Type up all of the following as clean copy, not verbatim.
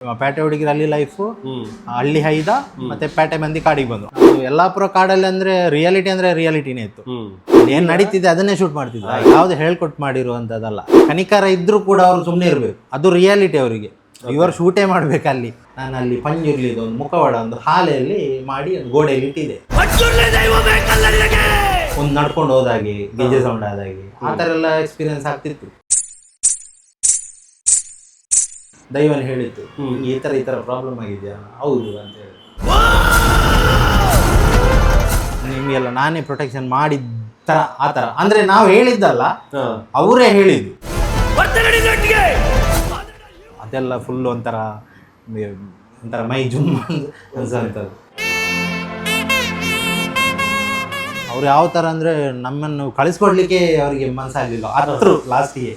ಪೇಟೆ ಹುಡುಗಿರಲ್ಲಿ ಲೈಫು, ಹಳ್ಳಿ ಹೈದ ಮತ್ತೆ ಪೇಟೆ ಮಂದಿ ಕಾಡಿಗೆ ಬಂದ್ರು. ಯಲ್ಲಾಪುರ ಕಾಡಲ್ಲಿ ಅಂದ್ರೆ ರಿಯಾಲಿಟಿನೇ ಇತ್ತು. ಏನ್ ನಡೀತಿದೆ ಅದನ್ನೇ ಶೂಟ್ ಮಾಡ್ತಿದ್ದ, ಯಾವ್ದು ಹೇಳ್ಕೊಟ್ ಮಾಡಿರುವಂತದಲ್ಲ. ಕನಿಕರ ಇದ್ರು ಕೂಡ ಅವ್ರು ಸುಮ್ಮನೆ ಇರ್ಬೇಕು, ಅದು ರಿಯಾಲಿಟಿ ಅವರಿಗೆ. ಇವರು ಶೂಟೇ ಮಾಡ್ಬೇಕು ಅಲ್ಲಿ. ನಾನು ಅಲ್ಲಿ ಪಂಜುರ್ಲಿದು ಒಂದು ಮುಖವಾಡ ಒಂದು ಹಾಲೆಯಲ್ಲಿ ಮಾಡಿ ಒಂದು ಗೋಡೆಯಲ್ಲಿ ಇಟ್ಟಿದೆ. ಒಂದು ನಡ್ಕೊಂಡು ಹೋದಾಗೆ, ಗೆಜೆ ಸೌಂಡ್ ಆದಾಗೆ, ಆ ಥರ ಎಲ್ಲ ಎಕ್ಸ್ಪೀರಿಯನ್ಸ್ ಆಗ್ತಿತ್ತು. ದೈವನ್ ಹೇಳಿತ್ತು, ಈ ತರ ಪ್ರಾಬ್ಲಮ್ ಆಗಿದೆಯಾ? ಹೌದು ಅಂತ ಹೇಳಿ. ನಿಮಗೆಲ್ಲ ನಾನೇ ಪ್ರೊಟೆಕ್ಷನ್ ಮಾಡಿದ ಆ ಥರ ಅಂದ್ರೆ ನಾವು ಹೇಳಿದ್ದಲ್ಲ, ಅವರೇ ಹೇಳಿದ್ದು. ಅದೆಲ್ಲ ಫುಲ್ ಒಂಥರ ಮೈ ಜುಮ್ ಅನ್ಸಂಥದ್ದು. ಅವ್ರು ಯಾವ ಥರ ಅಂದರೆ ನಮ್ಮನ್ನು ಕಳಿಸ್ಕೊಡ್ಲಿಕ್ಕೆ ಅವರಿಗೆ ಮನಸ್ಸಾಗಲಿಲ್ಲ. ಹತ್ರ ಲಾಸ್ಟಿಗೆ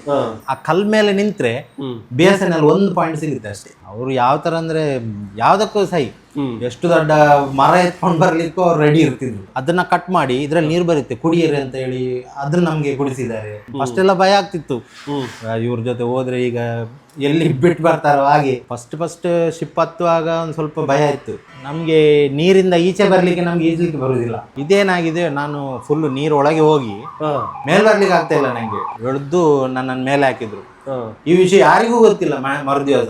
ಆ ಕಲ್ ಮೇಲೆ ನಿಂತರೆ BSNL 1 ಪಾಯಿಂಟ್ ಸಿಗುತ್ತೆ ಅಷ್ಟೇ. ಅವರು ಯಾವ ಥರ ಅಂದರೆ ಯಾವುದಕ್ಕೂ ಸಹಿ, ಎಷ್ಟು ದೊಡ್ಡ ಮರ ಎತ್ಕೊಂಡು ಬರ್ಲಿಕ್ಕೂ ಅವ್ರು ರೆಡಿ ಇರ್ತಿದ್ರು. ಅದನ್ನ ಕಟ್ ಮಾಡಿ ಇದ್ರಲ್ಲಿ ನೀರು ಬರುತ್ತೆ ಕುಡಿಯಿರಿ ಅಂತ ಹೇಳಿ ಅದನ್ನ ನಮ್ಗೆ ಕುಡಿಸಿದ್ದಾರೆ. ಅಷ್ಟೆಲ್ಲ ಭಯ ಆಗ್ತಿತ್ತು, ಇವ್ರ ಜೊತೆ ಹೋದ್ರೆ ಈಗ ಎಲ್ಲಿ ಬಿಟ್ಟು ಬರ್ತಾರೋ ಹಾಗೆ. ಫಸ್ಟ್ ಶಿಪ್ ಹತ್ತುವಾಗ ಒಂದು ಸ್ವಲ್ಪ ಭಯ ಇತ್ತು ನಮ್ಗೆ. ನೀರಿಂದ ಈಚೆ ಬರ್ಲಿಕ್ಕೆ ನಮ್ಗೆ ಈಜಲಿಕ್ಕೆ ಬರುದಿಲ್ಲ. ಇದೇನಾಗಿದೆ, ನಾನು ಫುಲ್ ನೀರ್ ಒಳಗೆ ಹೋಗಿ ಮೇಲ್ ಬರ್ಲಿಕ್ಕೆ ಆಗ್ತಾ ಇಲ್ಲ ನಂಗೆ. ಎಳ್ದು ನನ್ನನ್ನು ಮೇಲೆ ಹಾಕಿದ್ರು. ಈ ವಿಷಯ ಯಾರಿಗೂ ಗೊತ್ತಿಲ್ಲ ಮರುದಿವಸ.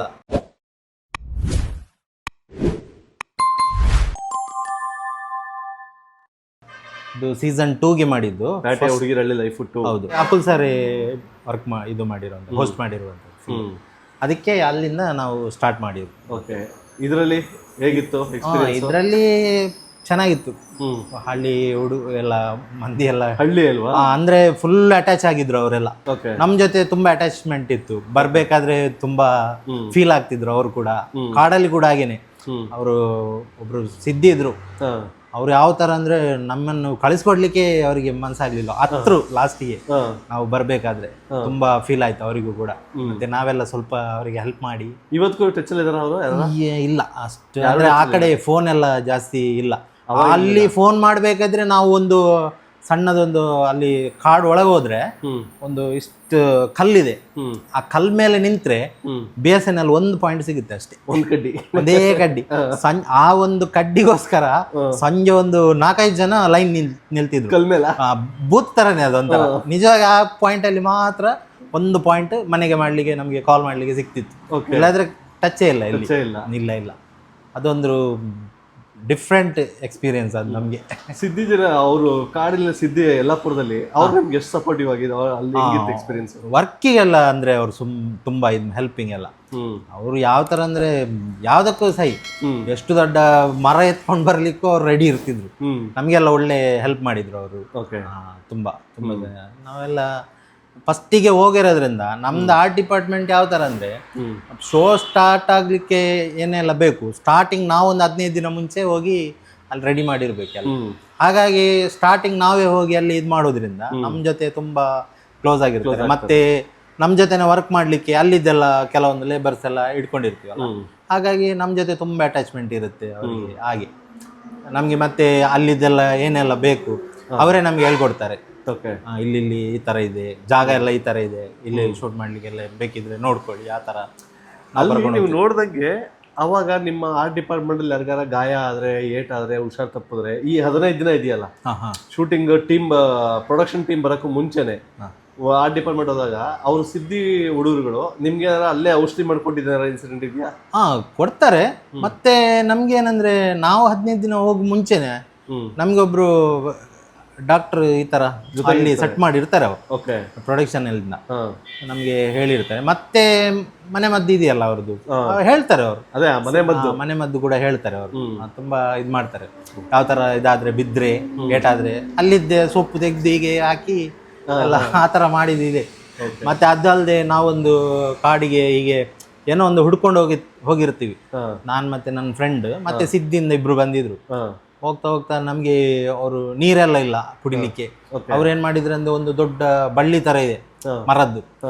ಇದು ಸೀಸನ್ 2ಗೆ ಮಾಡಿದ್ದು, ಪೇಟೆ ಹುಡುಗಿರಲ್ಲಿ ಲೈಫ್ 2. ಹೌದು, ಅಪುಲ್ ಸರ್ ವರ್ಕ್ ಇದು ಮಾಡಿರುವಂತ, ಹೋಸ್ಟ್ ಮಾಡಿರುವಂತ. ಅದಕ್ಕೆ ಅಲ್ಲಿಂದ ನಾವು ಸ್ಟಾರ್ಟ್ ಮಾಡಿದ್ವಿ. ಓಕೆ, ಇದರಲ್ಲಿ ಹೇಗಿತ್ತು ಎಕ್ಸ್ಪೀರಿಯನ್ಸ್? ಇದರಲ್ಲಿ ಚೆನ್ನಾಗಿತ್ತು. ಹಳ್ಳಿ ಎಲ್ಲ ಮಂದಿ ಎಲ್ಲ ಹಳ್ಳಿ ಅಲ್ವಾ, ಅಂದ್ರೆ ಫುಲ್ ಅಟ್ಯಾಚ್ ಆಗಿದ್ರು ಅವರೆಲ್ಲ. ನಮ್ ಜೊತೆ ತುಂಬಾ ಅಟ್ಯಾಚ್ಮೆಂಟ್ ಇತ್ತು. ಬರ್ಬೇಕಾದ್ರೆ ತುಂಬಾ ಫೀಲ್ ಆಗ್ತಿದ್ರು. ಅವ್ರು ಕೂಡ ಕಾಡಲ್ಲಿ ಕೂಡ ಹಾಗೇನೆ. ಅವರು ಒಬ್ರು ಸಿದ್ಧಿ ಇದ್ರು. ಅವ್ರು ಯಾವ ತರ ಅಂದ್ರೆ ನಮ್ಮನ್ನು ಕಳಿಸ್ಕೊಡ್ಲಿಕ್ಕೆ ಅವರಿಗೆ ಮನ್ಸಾಗ್ಲಿಲ್ಲ. ಹತ್ರ ಲಾಸ್ಟಿಗೆ ನಾವು ಬರ್ಬೇಕಾದ್ರೆ ತುಂಬಾ ಫೀಲ್ ಆಯ್ತು ಅವರಿಗೂ ಕೂಡ. ಮತ್ತೆ ನಾವೆಲ್ಲ ಸ್ವಲ್ಪ ಅವರಿಗೆ ಹೆಲ್ಪ್ ಮಾಡಿ. ಇವತ್ತು ಟಚ್ ಅಲ್ಲಿ ಇದಾರೆ ಅವರು? ಇಲ್ಲ ಅಷ್ಟು, ಅಂದ್ರೆ ಆ ಕಡೆ ಫೋನ್ ಎಲ್ಲ ಜಾಸ್ತಿ ಇಲ್ಲ. ಅಲ್ಲಿ ಫೋನ್ ಮಾಡ್ಬೇಕಾದ್ರೆ ನಾವು ಒಂದು ಸಣ್ಣದೊಂದು ಅಲ್ಲಿ ಕಾಡು ಒಳಗೆ ಹೋದ್ರೆ ಒಂದು ಇಷ್ಟು ಕಲ್ಲಿದೆ. ಆ ಕಲ್ ಮೇಲೆ ನಿಂತ್ರೆ BSNL 1 ಪಾಯಿಂಟ್ ಸಿಗುತ್ತೆ ಅಷ್ಟೇ. ಒಂದೇ ಕಡ್ಡಿ. ಆ ಒಂದು ಕಡ್ಡಿಗೋಸ್ಕರ ಸಂಜೆ ಒಂದು 4-5 ಜನ ಲೈನ್ ನಿಲ್ತಿದ್ರು ಕಲ್ ಮೇಲೆ. ಬೂತ್ ತರನೇ ಅದೊಂಥರ. ನಿಜವಾಗಿ ಆ ಪಾಯಿಂಟ್ ಅಲ್ಲಿ ಮಾತ್ರ ಒಂದು ಪಾಯಿಂಟ್ ಮನೆಗೆ ಮಾಡ್ಲಿಕ್ಕೆ, ನಮ್ಗೆ ಕಾಲ್ ಮಾಡ್ಲಿಕ್ಕೆ ಸಿಕ್ತಿತ್ತು. ಇಲ್ಲಾದ್ರೆ ಟಚೇ ಇಲ್ಲ ಇಲ್ಲಿ. ಇಲ್ಲ ಅದೊಂದು ಡಿಫ್ರೆಂಟ್ ಎಕ್ಸ್ಪೀರಿಯನ್ಸ್ ಅದು ನಮಗೆ. ಸಿದ್ದಿ ಜನ ಅವರು ಕಾಡಿನ ಸಿದ್ದಿ ಯಲ್ಲಾಪುರದಲ್ಲಿ ಅವ್ರು ನಮ್ಗೆ ಎಷ್ಟು ಸಪೋರ್ಟಿವ್ ಆಗಿದೆ ಅಲ್ಲಿ ಎಕ್ಸ್ಪೀರಿಯನ್ಸ್? ವರ್ಕಿಗೆಲ್ಲ ಅಂದ್ರೆ ಅವ್ರು ತುಂಬಾ ಹೆಲ್ಪಿಂಗ್ ಎಲ್ಲ. ಅವರು ಯಾವ ತರ ಅಂದ್ರೆ ಯಾವ್ದಕ್ಕೂ ಸಹಿ, ಎಷ್ಟು ದೊಡ್ಡ ಮರ ಎತ್ಕೊಂಡು ಬರ್ಲಿಕ್ಕೂ ಅವ್ರು ರೆಡಿ ಇರ್ತಿದ್ರು. ನಮ್ಗೆಲ್ಲ ಒಳ್ಳೆ ಹೆಲ್ಪ್ ಮಾಡಿದ್ರು ಅವರು. ತುಂಬಾ ನಾವೆಲ್ಲ ಫಸ್ಟಿಗೆ ಹೋಗಿರೋದ್ರಿಂದ ನಮ್ದು ಆರ್ಟ್ ಡಿಪಾರ್ಟ್ಮೆಂಟ್ ಯಾವ ಥರ ಅಂದರೆ, ಶೋ ಸ್ಟಾರ್ಟ್ ಆಗಲಿಕ್ಕೆ ಏನೆಲ್ಲ ಬೇಕು ಸ್ಟಾರ್ಟಿಂಗ್ ನಾವು ಒಂದು 15 ದಿನ ಮುಂಚೆ ಹೋಗಿ ಅಲ್ಲಿ ರೆಡಿ ಮಾಡಿರ್ಬೇಕಲ್ಲ. ಹಾಗಾಗಿ ಸ್ಟಾರ್ಟಿಂಗ್ ನಾವೇ ಹೋಗಿ ಅಲ್ಲಿ ಇದು ಮಾಡೋದ್ರಿಂದ ನಮ್ಮ ಜೊತೆ ತುಂಬ ಕ್ಲೋಸ್ ಆಗಿರ್ತಾರೆ. ಮತ್ತೆ ನಮ್ಮ ಜೊತೆನೇ ವರ್ಕ್ ಮಾಡಲಿಕ್ಕೆ ಅಲ್ಲಿದ್ದೆಲ್ಲ ಕೆಲವೊಂದು ಲೇಬರ್ಸ್ ಎಲ್ಲ ಇಟ್ಕೊಂಡಿರ್ತೀವಲ್ಲ, ಹಾಗಾಗಿ ನಮ್ಮ ಜೊತೆ ತುಂಬ ಅಟ್ಯಾಚ್ಮೆಂಟ್ ಇರುತ್ತೆ ಅವರಿಗೆ. ಹಾಗೆ ನಮಗೆ ಮತ್ತೆ ಅಲ್ಲಿದ್ದೆಲ್ಲ ಏನೆಲ್ಲ ಬೇಕು ಅವರೇ ನಮ್ಗೆ ಹೇಳ್ಕೊಡ್ತಾರೆ. ಇಲ್ಲಿ ಈ ತರ ಇದೆ, ಜಾಗ ಎಲ್ಲ ಈ ತರ ಇದೆ, ಇಲ್ಲಿ ಶೂಟ್ ಮಾಡ್ಲಿಕ್ಕೆಲ್ಲ ಬೇಕಿದ್ರೆ ನೋಡ್ಕೊಳ್ಳಿ ಆ ತರ. ನೀವು ನೋಡ್ದಂಗೆ ಅವಾಗ ನಿಮ್ಮ ಆರ್ಟ್ ಡಿಪಾರ್ಟ್ಮೆಂಟ್ ಅಲ್ಲಿ ಯಾರಿಗಾರ ಗಾಯ ಆದ್ರೆ, ಏಟಾದ್ರೆ, ಹುಷಾರ್ ತಪ್ಪಿದ್ರೆ, ಈ 15 ದಿನ ಇದೆಯಲ್ಲ ಶೂಟಿಂಗ್ ಟೀಮ್, ಪ್ರೊಡಕ್ಷನ್ ಟೀಮ್ ಬರೋಕ್ಕೂ ಮುಂಚೆನೆ ಆರ್ಟ್ ಡಿಪಾರ್ಟ್ಮೆಂಟ್ ಹೋದಾಗ ಅವ್ರು ಸಿದ್ದಿ ಹುಡುಗರುಗಳು ನಿಮ್ಗೆ ಅಲ್ಲೇ ಔಷಧಿ ಮಾಡ್ಕೊಟ್ಟಿದ್ದಾರೆ ಇನ್ಸಿಡೆಂಟ್ ಇದೆಯಾ? ಕೊಡ್ತಾರೆ. ಮತ್ತೆ ನಮ್ಗೆ ಏನಂದ್ರೆ ನಾವು 15 ದಿನ ಹೋಗಿ ಮುಂಚೆನೆ ನಮ್ಗೊಬ್ರು ಡಾಕ್ಟರ್ ಈ ತರ ಅಲ್ಲಿ ಸೆಟ್ ಮಾಡಿರ್ತಾರೆ ಅವರು ಪ್ರೊಡಕ್ಷನ್ ಎಲ್ಲಿಂದ ನಮ್ಗೆ ಹೇಳಿರ್ತಾರೆ. ಮತ್ತೆ ಮನೆ ಮದ್ದು ಇದೆಯಲ್ಲ ಅವ್ರದ್ದು ಹೇಳ್ತಾರೆ. ಅವರು ಮನೆ ಮದ್ದು ಕೂಡ ಹೇಳ್ತಾರೆ. ಅವರು ತುಂಬಾ ಇದ್ ಮಾಡ್ತಾರೆ. ಯಾವ ತರ ಇದಾದ್ರೆ ಬಿದ್ರೆ ಏಟಾದ್ರೆ ಅಲ್ಲಿದ್ದೆ ಸೊಪ್ಪು ತೆಗ್ದು ಹೀಗೆ ಹಾಕಿ ಎಲ್ಲ ಆ ತರ ಮಾಡಿದಿದೆ. ಮತ್ತೆ ಅದಲ್ಲದೆ ನಾವೊಂದು ಕಾಡಿಗೆ ಹೀಗೆ ಏನೋ ಒಂದು ಹುಡ್ಕೊಂಡು ಹೋಗಿರ್ತೀವಿ. ನಾನ್ ಮತ್ತೆ ನನ್ನ ಫ್ರೆಂಡ್ ಮತ್ತೆ ಸಿದ್ಧಿಯಿಂದ ಇಬ್ರು ಬಂದಿದ್ರು. ಹೋಗ್ತಾ ನಮ್ಗೆ ಅವರು ನೀರೆಲ್ಲ ಇಲ್ಲ ಕುಡಿಲಿಕ್ಕೆ. ಅವ್ರು ಏನ್ ಮಾಡಿದ್ರು ಅಂದ್ರೆ ಒಂದು ದೊಡ್ಡ ಬಳ್ಳಿ ತರ ಇದೆ, ಮರದ್ದು.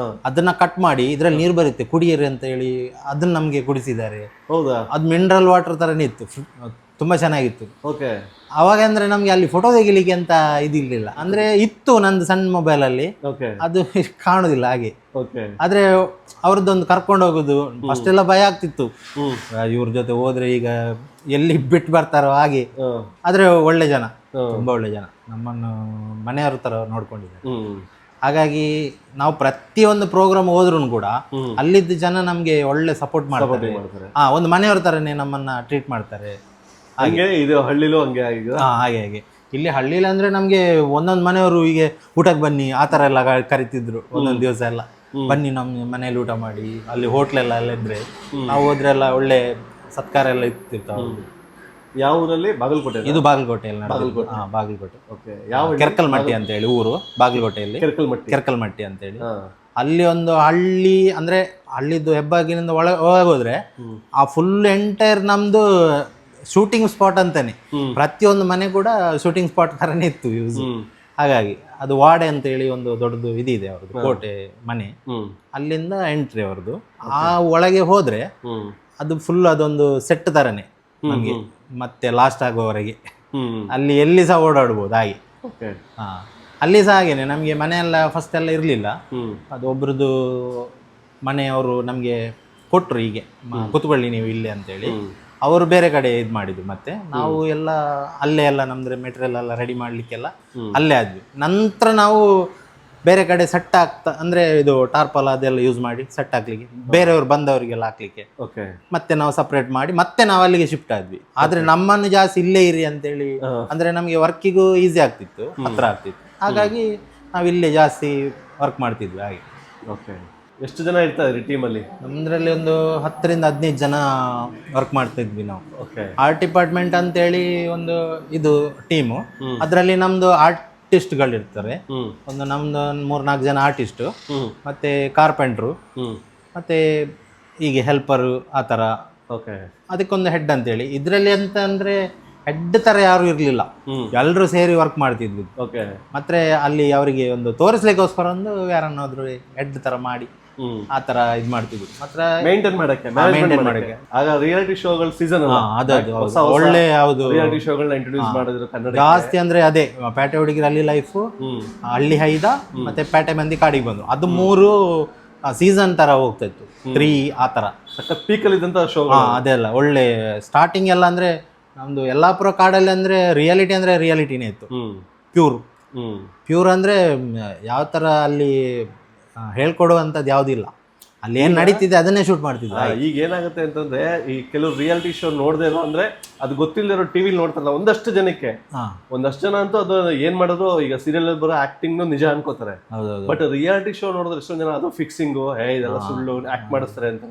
ಅದನ್ನ ಕಟ್ ಮಾಡಿ ಇದ್ರಲ್ಲಿ ನೀರು ಬರುತ್ತೆ ಕುಡಿಯಿರಿ ಅಂತ ಹೇಳಿ ಅದನ್ನ ನಮ್ಗೆ ಕುಡಿಸಿದ್ದಾರೆ. ಹೌದಾ? ಅದು ಮಿನರಲ್ ವಾಟರ್ ತರನೇ ಇತ್ತು, ತುಂಬಾ ಚೆನ್ನಾಗಿತ್ತು. ಓಕೆ. ಅವಾಗ ಅಂದ್ರೆ ನಮ್ಗೆ ಅಲ್ಲಿ ಫೋಟೋ ತೆಗಿಲಿಕ್ಕೆ ಅಂತ ಇದಿರ್ಲಿಲ್ಲ, ಅಂದ್ರೆ ಇತ್ತು ನಂದು ಸಣ್ಣ ಮೊಬೈಲ್ ಅಲ್ಲಿ, ಅದು ಕಾಣುದಿಲ್ಲ ಹಾಗೆ. ಆದ್ರೆ ಅವ್ರದ್ದೊಂದು ಕರ್ಕೊಂಡು ಹೋಗುದು ಫಸ್ಟ್ ಎಲ್ಲ ಭಯ ಆಗ್ತಿತ್ತು, ಇವ್ರ ಜೊತೆ ಹೋದ್ರೆ ಈಗ ಎಲ್ಲಿ ಬಿಟ್ಟು ಬರ್ತಾರೋ ಹಾಗೆ. ಆದ್ರೆ ಒಳ್ಳೆ ಜನ, ತುಂಬಾ ಒಳ್ಳೆ ಜನ, ನಮ್ಮನ್ನು ಮನೆಯವ್ರ ತರ ನೋಡ್ಕೊಂಡಿದ್ದಾರೆ. ಹಾಗಾಗಿ ನಾವು ಪ್ರತಿಯೊಂದು ಪ್ರೋಗ್ರಾಮ್ ಹೋದ್ರು ಕೂಡ ಅಲ್ಲಿದ್ದ ಜನ ನಮ್ಗೆ ಒಳ್ಳೆ ಸಪೋರ್ಟ್ ಮಾಡ್ತಾರೆ. ಒಂದು ಮನೆಯವ್ರ ತರನೇ ನಮ್ಮನ್ನ ಟ್ರೀಟ್ ಮಾಡ್ತಾರೆ. ಹಾಗೆ ಇದು ಹಳ್ಳಿಲೂ ಹಂಗೆ ಆಗಿದೆ. ಹಾಗೆ ಹಾಗೆ ಇಲ್ಲಿ ಹಳ್ಳಿಲಿ ಅಂದ್ರೆ ನಮ್ಗೆ ಒಂದೊಂದು ಮನೆಯವರು ಹೀಗೆ ಊಟಕ್ಕೆ ಬನ್ನಿ ಆ ತರ ಎಲ್ಲ ಕರಿತಿದ್ರು. ಒಂದೊಂದು ದಿವಸ ಎಲ್ಲ ಬನ್ನಿ ನಮ್ಮ ಮನೇಲಿ ಊಟ ಮಾಡಿ, ಅಲ್ಲಿ ಹೋಟ್ಲೆಲ್ಲ ಇದ್ರೆ ನಾವು ಹೋದ್ರೆ ಎಲ್ಲ ಒಳ್ಳೆ ಸತ್ಕಾರ ಎಲ್ಲ ಇರ್ತಿರ್ತಾವ. ಯಾವ ಊರಲ್ಲಿ? ಬಾಗಲಕೋಟೆ. ಇದು ಬಾಗಲಕೋಟೆಯಲ್ಲಿ. ಬಾಗಲಕೋಟೆ. ಯಾವ ಕೆರ್ಕಲ್ಮಟ್ಟಿ ಅಂತ ಹೇಳಿ ಊರು, ಬಾಗಲಕೋಟೆಯಲ್ಲಿ ಕೆರ್ಕಲ್ಮಟ್ಟಿ ಅಂತ ಹೇಳಿ. ಅಲ್ಲಿ ಒಂದು ಹಳ್ಳಿ ಅಂದ್ರೆ ಹಳ್ಳಿದ್ದು ಹೆಬ್ಬಾಗಿನಿಂದ ಒಳಗೋದ್ರೆ ಆ ಫುಲ್ ಎಂಟೈರ್ ನಮ್ದು ಶೂಟಿಂಗ್ ಸ್ಪಾಟ್ ಅಂತಾನೆ. ಪ್ರತಿಯೊಂದು ಮನೆ ಕೂಡ ಶೂಟಿಂಗ್ ಸ್ಪಾಟ್ ತರನೇ ಇತ್ತು ಯೂಸ್. ಹಾಗಾಗಿ ಅದು ವಾಡೆ ಅಂತ ಹೇಳಿ ಒಂದು ದೊಡ್ಡದು ಇದಿದೆ ಅವ್ರದ್ದು, ಕೋಟೆ ಮನೆ. ಅಲ್ಲಿಂದ ಎಂಟ್ರಿ ಅವ್ರದ್ದು. ಆ ಒಳಗೆ ಹೋದ್ರೆ ಅದು ಫುಲ್ ಅದೊಂದು ಸೆಟ್ ತರನೇ ನಮ್ಗೆ, ಮತ್ತೆ ಲಾಸ್ಟ್ ಆಗುವವರೆಗೆ ಅಲ್ಲಿ ಎಲ್ಲಿ ಸಹ ಓಡಾಡ್ಬೋದು ಹಾಗೆ. ಅಲ್ಲಿ ಸಹ ಹಾಗೇನೆ ನಮ್ಗೆ ಮನೆಯೆಲ್ಲ ಫಸ್ಟ್ ಎಲ್ಲ ಇರ್ಲಿಲ್ಲ, ಅದು ಒಬ್ರದ್ದು ಮನೆಯವರು ನಮ್ಗೆ ಕೊಟ್ರು, ಹೀಗೆ ಕೂತ್ಕೊಳ್ಳಿ ನೀವು ಇಲ್ಲಿ ಅಂತೇಳಿ. ಅವರು ಬೇರೆ ಕಡೆ ಇದು ಮಾಡಿದ್ರು, ಮತ್ತೆ ನಾವು ಎಲ್ಲ ಅಲ್ಲೇ ಎಲ್ಲ ನಮ್ದು ಮೆಟೀರಿಯಲ್ ಎಲ್ಲ ರೆಡಿ ಮಾಡ್ಲಿಕ್ಕೆಲ್ಲ ಅಲ್ಲೇ ಆದ್ವಿ. ನಂತರ ನಾವು ಬೇರೆ ಕಡೆ ಸೆಟ್ ಆಗ್ತಾ ಅಂದ್ರೆ ಇದು ಟಾರ್ಪಲ್ ಅದೆಲ್ಲ ಯೂಸ್ ಮಾಡಿ ಸೆಟ್ ಹಾಕ್ಲಿಕ್ಕೆ, ಬೇರೆಯವ್ರು ಬಂದವರಿಗೆಲ್ಲ ಹಾಕ್ಲಿಕ್ಕೆ ಮತ್ತೆ ನಾವು ಸಪ್ರೇಟ್ ಮಾಡಿ ಮತ್ತೆ ನಾವು ಅಲ್ಲಿಗೆ ಶಿಫ್ಟ್ ಆದ್ವಿ. ಆದ್ರೆ ನಮ್ಮನ್ನು ಜಾಸ್ತಿ ಇಲ್ಲೇ ಇರಿ ಅಂತೇಳಿ, ಅಂದ್ರೆ ನಮಗೆ ವರ್ಕಿಗೂ ಈಸಿ ಆಗ್ತಿತ್ತು, ಹತ್ರ ಆಗ್ತಿತ್ತು. ಹಾಗಾಗಿ ನಾವು ಇಲ್ಲೇ ಜಾಸ್ತಿ ವರ್ಕ್ ಮಾಡ್ತಿದ್ವಿ ಹಾಗೆ. ಎಷ್ಟು ಜನ ಇರ್ತಾರೆ ಟೀಮಲ್ಲಿ? ನಮ್ದ್ರಲ್ಲಿ ಒಂದು 10 ರಿಂದ 15 ಜನ ವರ್ಕ್ ಮಾಡ್ತಾ ಇದ್ವಿ ನಾವು. ಆರ್ಟ್ ಡಿಪಾರ್ಟ್ಮೆಂಟ್ ಅಂತೇಳಿ ಒಂದು ಇದು ಟೀಮು, ಅದರಲ್ಲಿ ನಮ್ದು ಆರ್ಟಿಸ್ಟ್ಗಳಿರ್ತಾರೆ. ಒಂದು ನಮ್ದು 3-4 ಜನ ಆರ್ಟಿಸ್ಟು, ಮತ್ತೆ ಕಾರ್ಪೆಂಟ್ರು, ಮತ್ತೆ ಹೀಗೆ ಹೆಲ್ಪರು ಆ ಥರ. ಅದಕ್ಕೊಂದು ಹೆಡ್ ಅಂತೇಳಿ. ಇದರಲ್ಲಿ ಅಂತ ಅಂದ್ರೆ ಹೆಡ್ ತರ ಯಾರು ಇರ್ಲಿಲ್ಲ, ಎಲ್ಲರೂ ಸೇರಿ ವರ್ಕ್ ಮಾಡ್ತಿದ್ವಿ. ಮತ್ತೆ ಅಲ್ಲಿ ಅವರಿಗೆ ಒಂದು ತೋರಿಸ್ಲಿಕ್ಕೋಸ್ಕರ ಒಂದು ಯಾರನ್ನಾದ್ರೂ ಹೆಡ್ ತರ ಮಾಡಿ ಆ ತರ ಇದ್ ಮಾಡ್ತಿದ್ವಿ, ಮಾತ್ರ ಮೇಂಟೈನ್ ಮಾಡಕ್ಕೆ. ಆಗ ರಿಯಾಲಿಟಿ ಶೋಗಳ ಸೀಸನ್ ಒಳ್ಳೆ ಯಾವುದು ರಿಯಾಲಿಟಿ ಶೋಗಳನ್ನ ಇಂಟ್ರೊಡ್ಯೂಸ್ ಮಾಡಿದ್ರು ಕನ್ನಡ ಜಾಸ್ತಿ. ಅಂದ್ರೆ ಅದೇ ಪೇಟೆ ಹುಡುಗಿರ ಅಲ್ಲಿ ಲೈಫ್, ಹಳ್ಳಿ ಹೈದ, ಮತ್ತೆ ಪೇಟೆ ಮಂದಿ ಕಾಡಿಗೆ ಬಂದ್ರು, ಅದು 3 ಸೀಸನ್ ತರ ಹೋಗ್ತಾ ಇತ್ತು. 3 ಆ ತರ ಪೀಕಲ್ ಇದ್ದಂತ ಶೋ ಅದೆಲ್ಲ ಒಳ್ಳೆ ಸ್ಟಾರ್ಟಿಂಗ್ ಎಲ್ಲ. ಅಂದ್ರೆ ನಮ್ದು ಯಲ್ಲಾಪುರ ಕಾಡಲ್ಲಿ ಅಂದ್ರೆ ರಿಯಾಲಿಟಿನೇ ಇತ್ತು, ಪ್ಯೂರ್ ಅಂದ್ರೆ ಯಾವ ತರ ಅಲ್ಲಿ ಹೇಳ್ಕೊಡುವಂಥದ್ದು ಯಾವುದಿಲ್ಲ, ಅಲ್ಲಿ ಏನ್ ನಡೀತಿದೆ ಅದನ್ನೇ ಶೂಟ್ ಮಾಡ್ತಿದ್ವಿ. ಈಗ ಏನಾಗುತ್ತೆ ಅಂತಂದ್ರೆ ಈ ಕೆಲವು ರಿಯಾಲಿಟಿ ಶೋ ನೋಡದೇ ಇರೋ ಅಂದ್ರೆ ಅದು ಗೊತ್ತಿಲ್ಲದಿರೋ ಟಿವಿಲಿ ನೋಡ್ತಾರಲ್ಲ ಒಂದಷ್ಟು ಜನಕ್ಕೆ, ಒಂದಷ್ಟು ಜನ ಅಂತೂ ಅದು ಏನ್ ಮಾಡೋದು ಈಗ ಸೀರಿಯಲ್ ಬರೋ ಆಕ್ಟಿಂಗ್ ನಿಜ ಅನ್ಕೋತಾರೆ. ಬಟ್ ರಿಯಾಲಿಟಿ ಶೋ ನೋಡಿದ್ರೆ ಎಷ್ಟೊಂದ್ ಜನ ಅದು ಫಿಕ್ಸಿಂಗ್ ಇದೆಲ್ಲ ಸುಳ್ಳು ಆಕ್ಟ್ ಮಾಡಿಸ್ತಾರೆ ಅಂತ.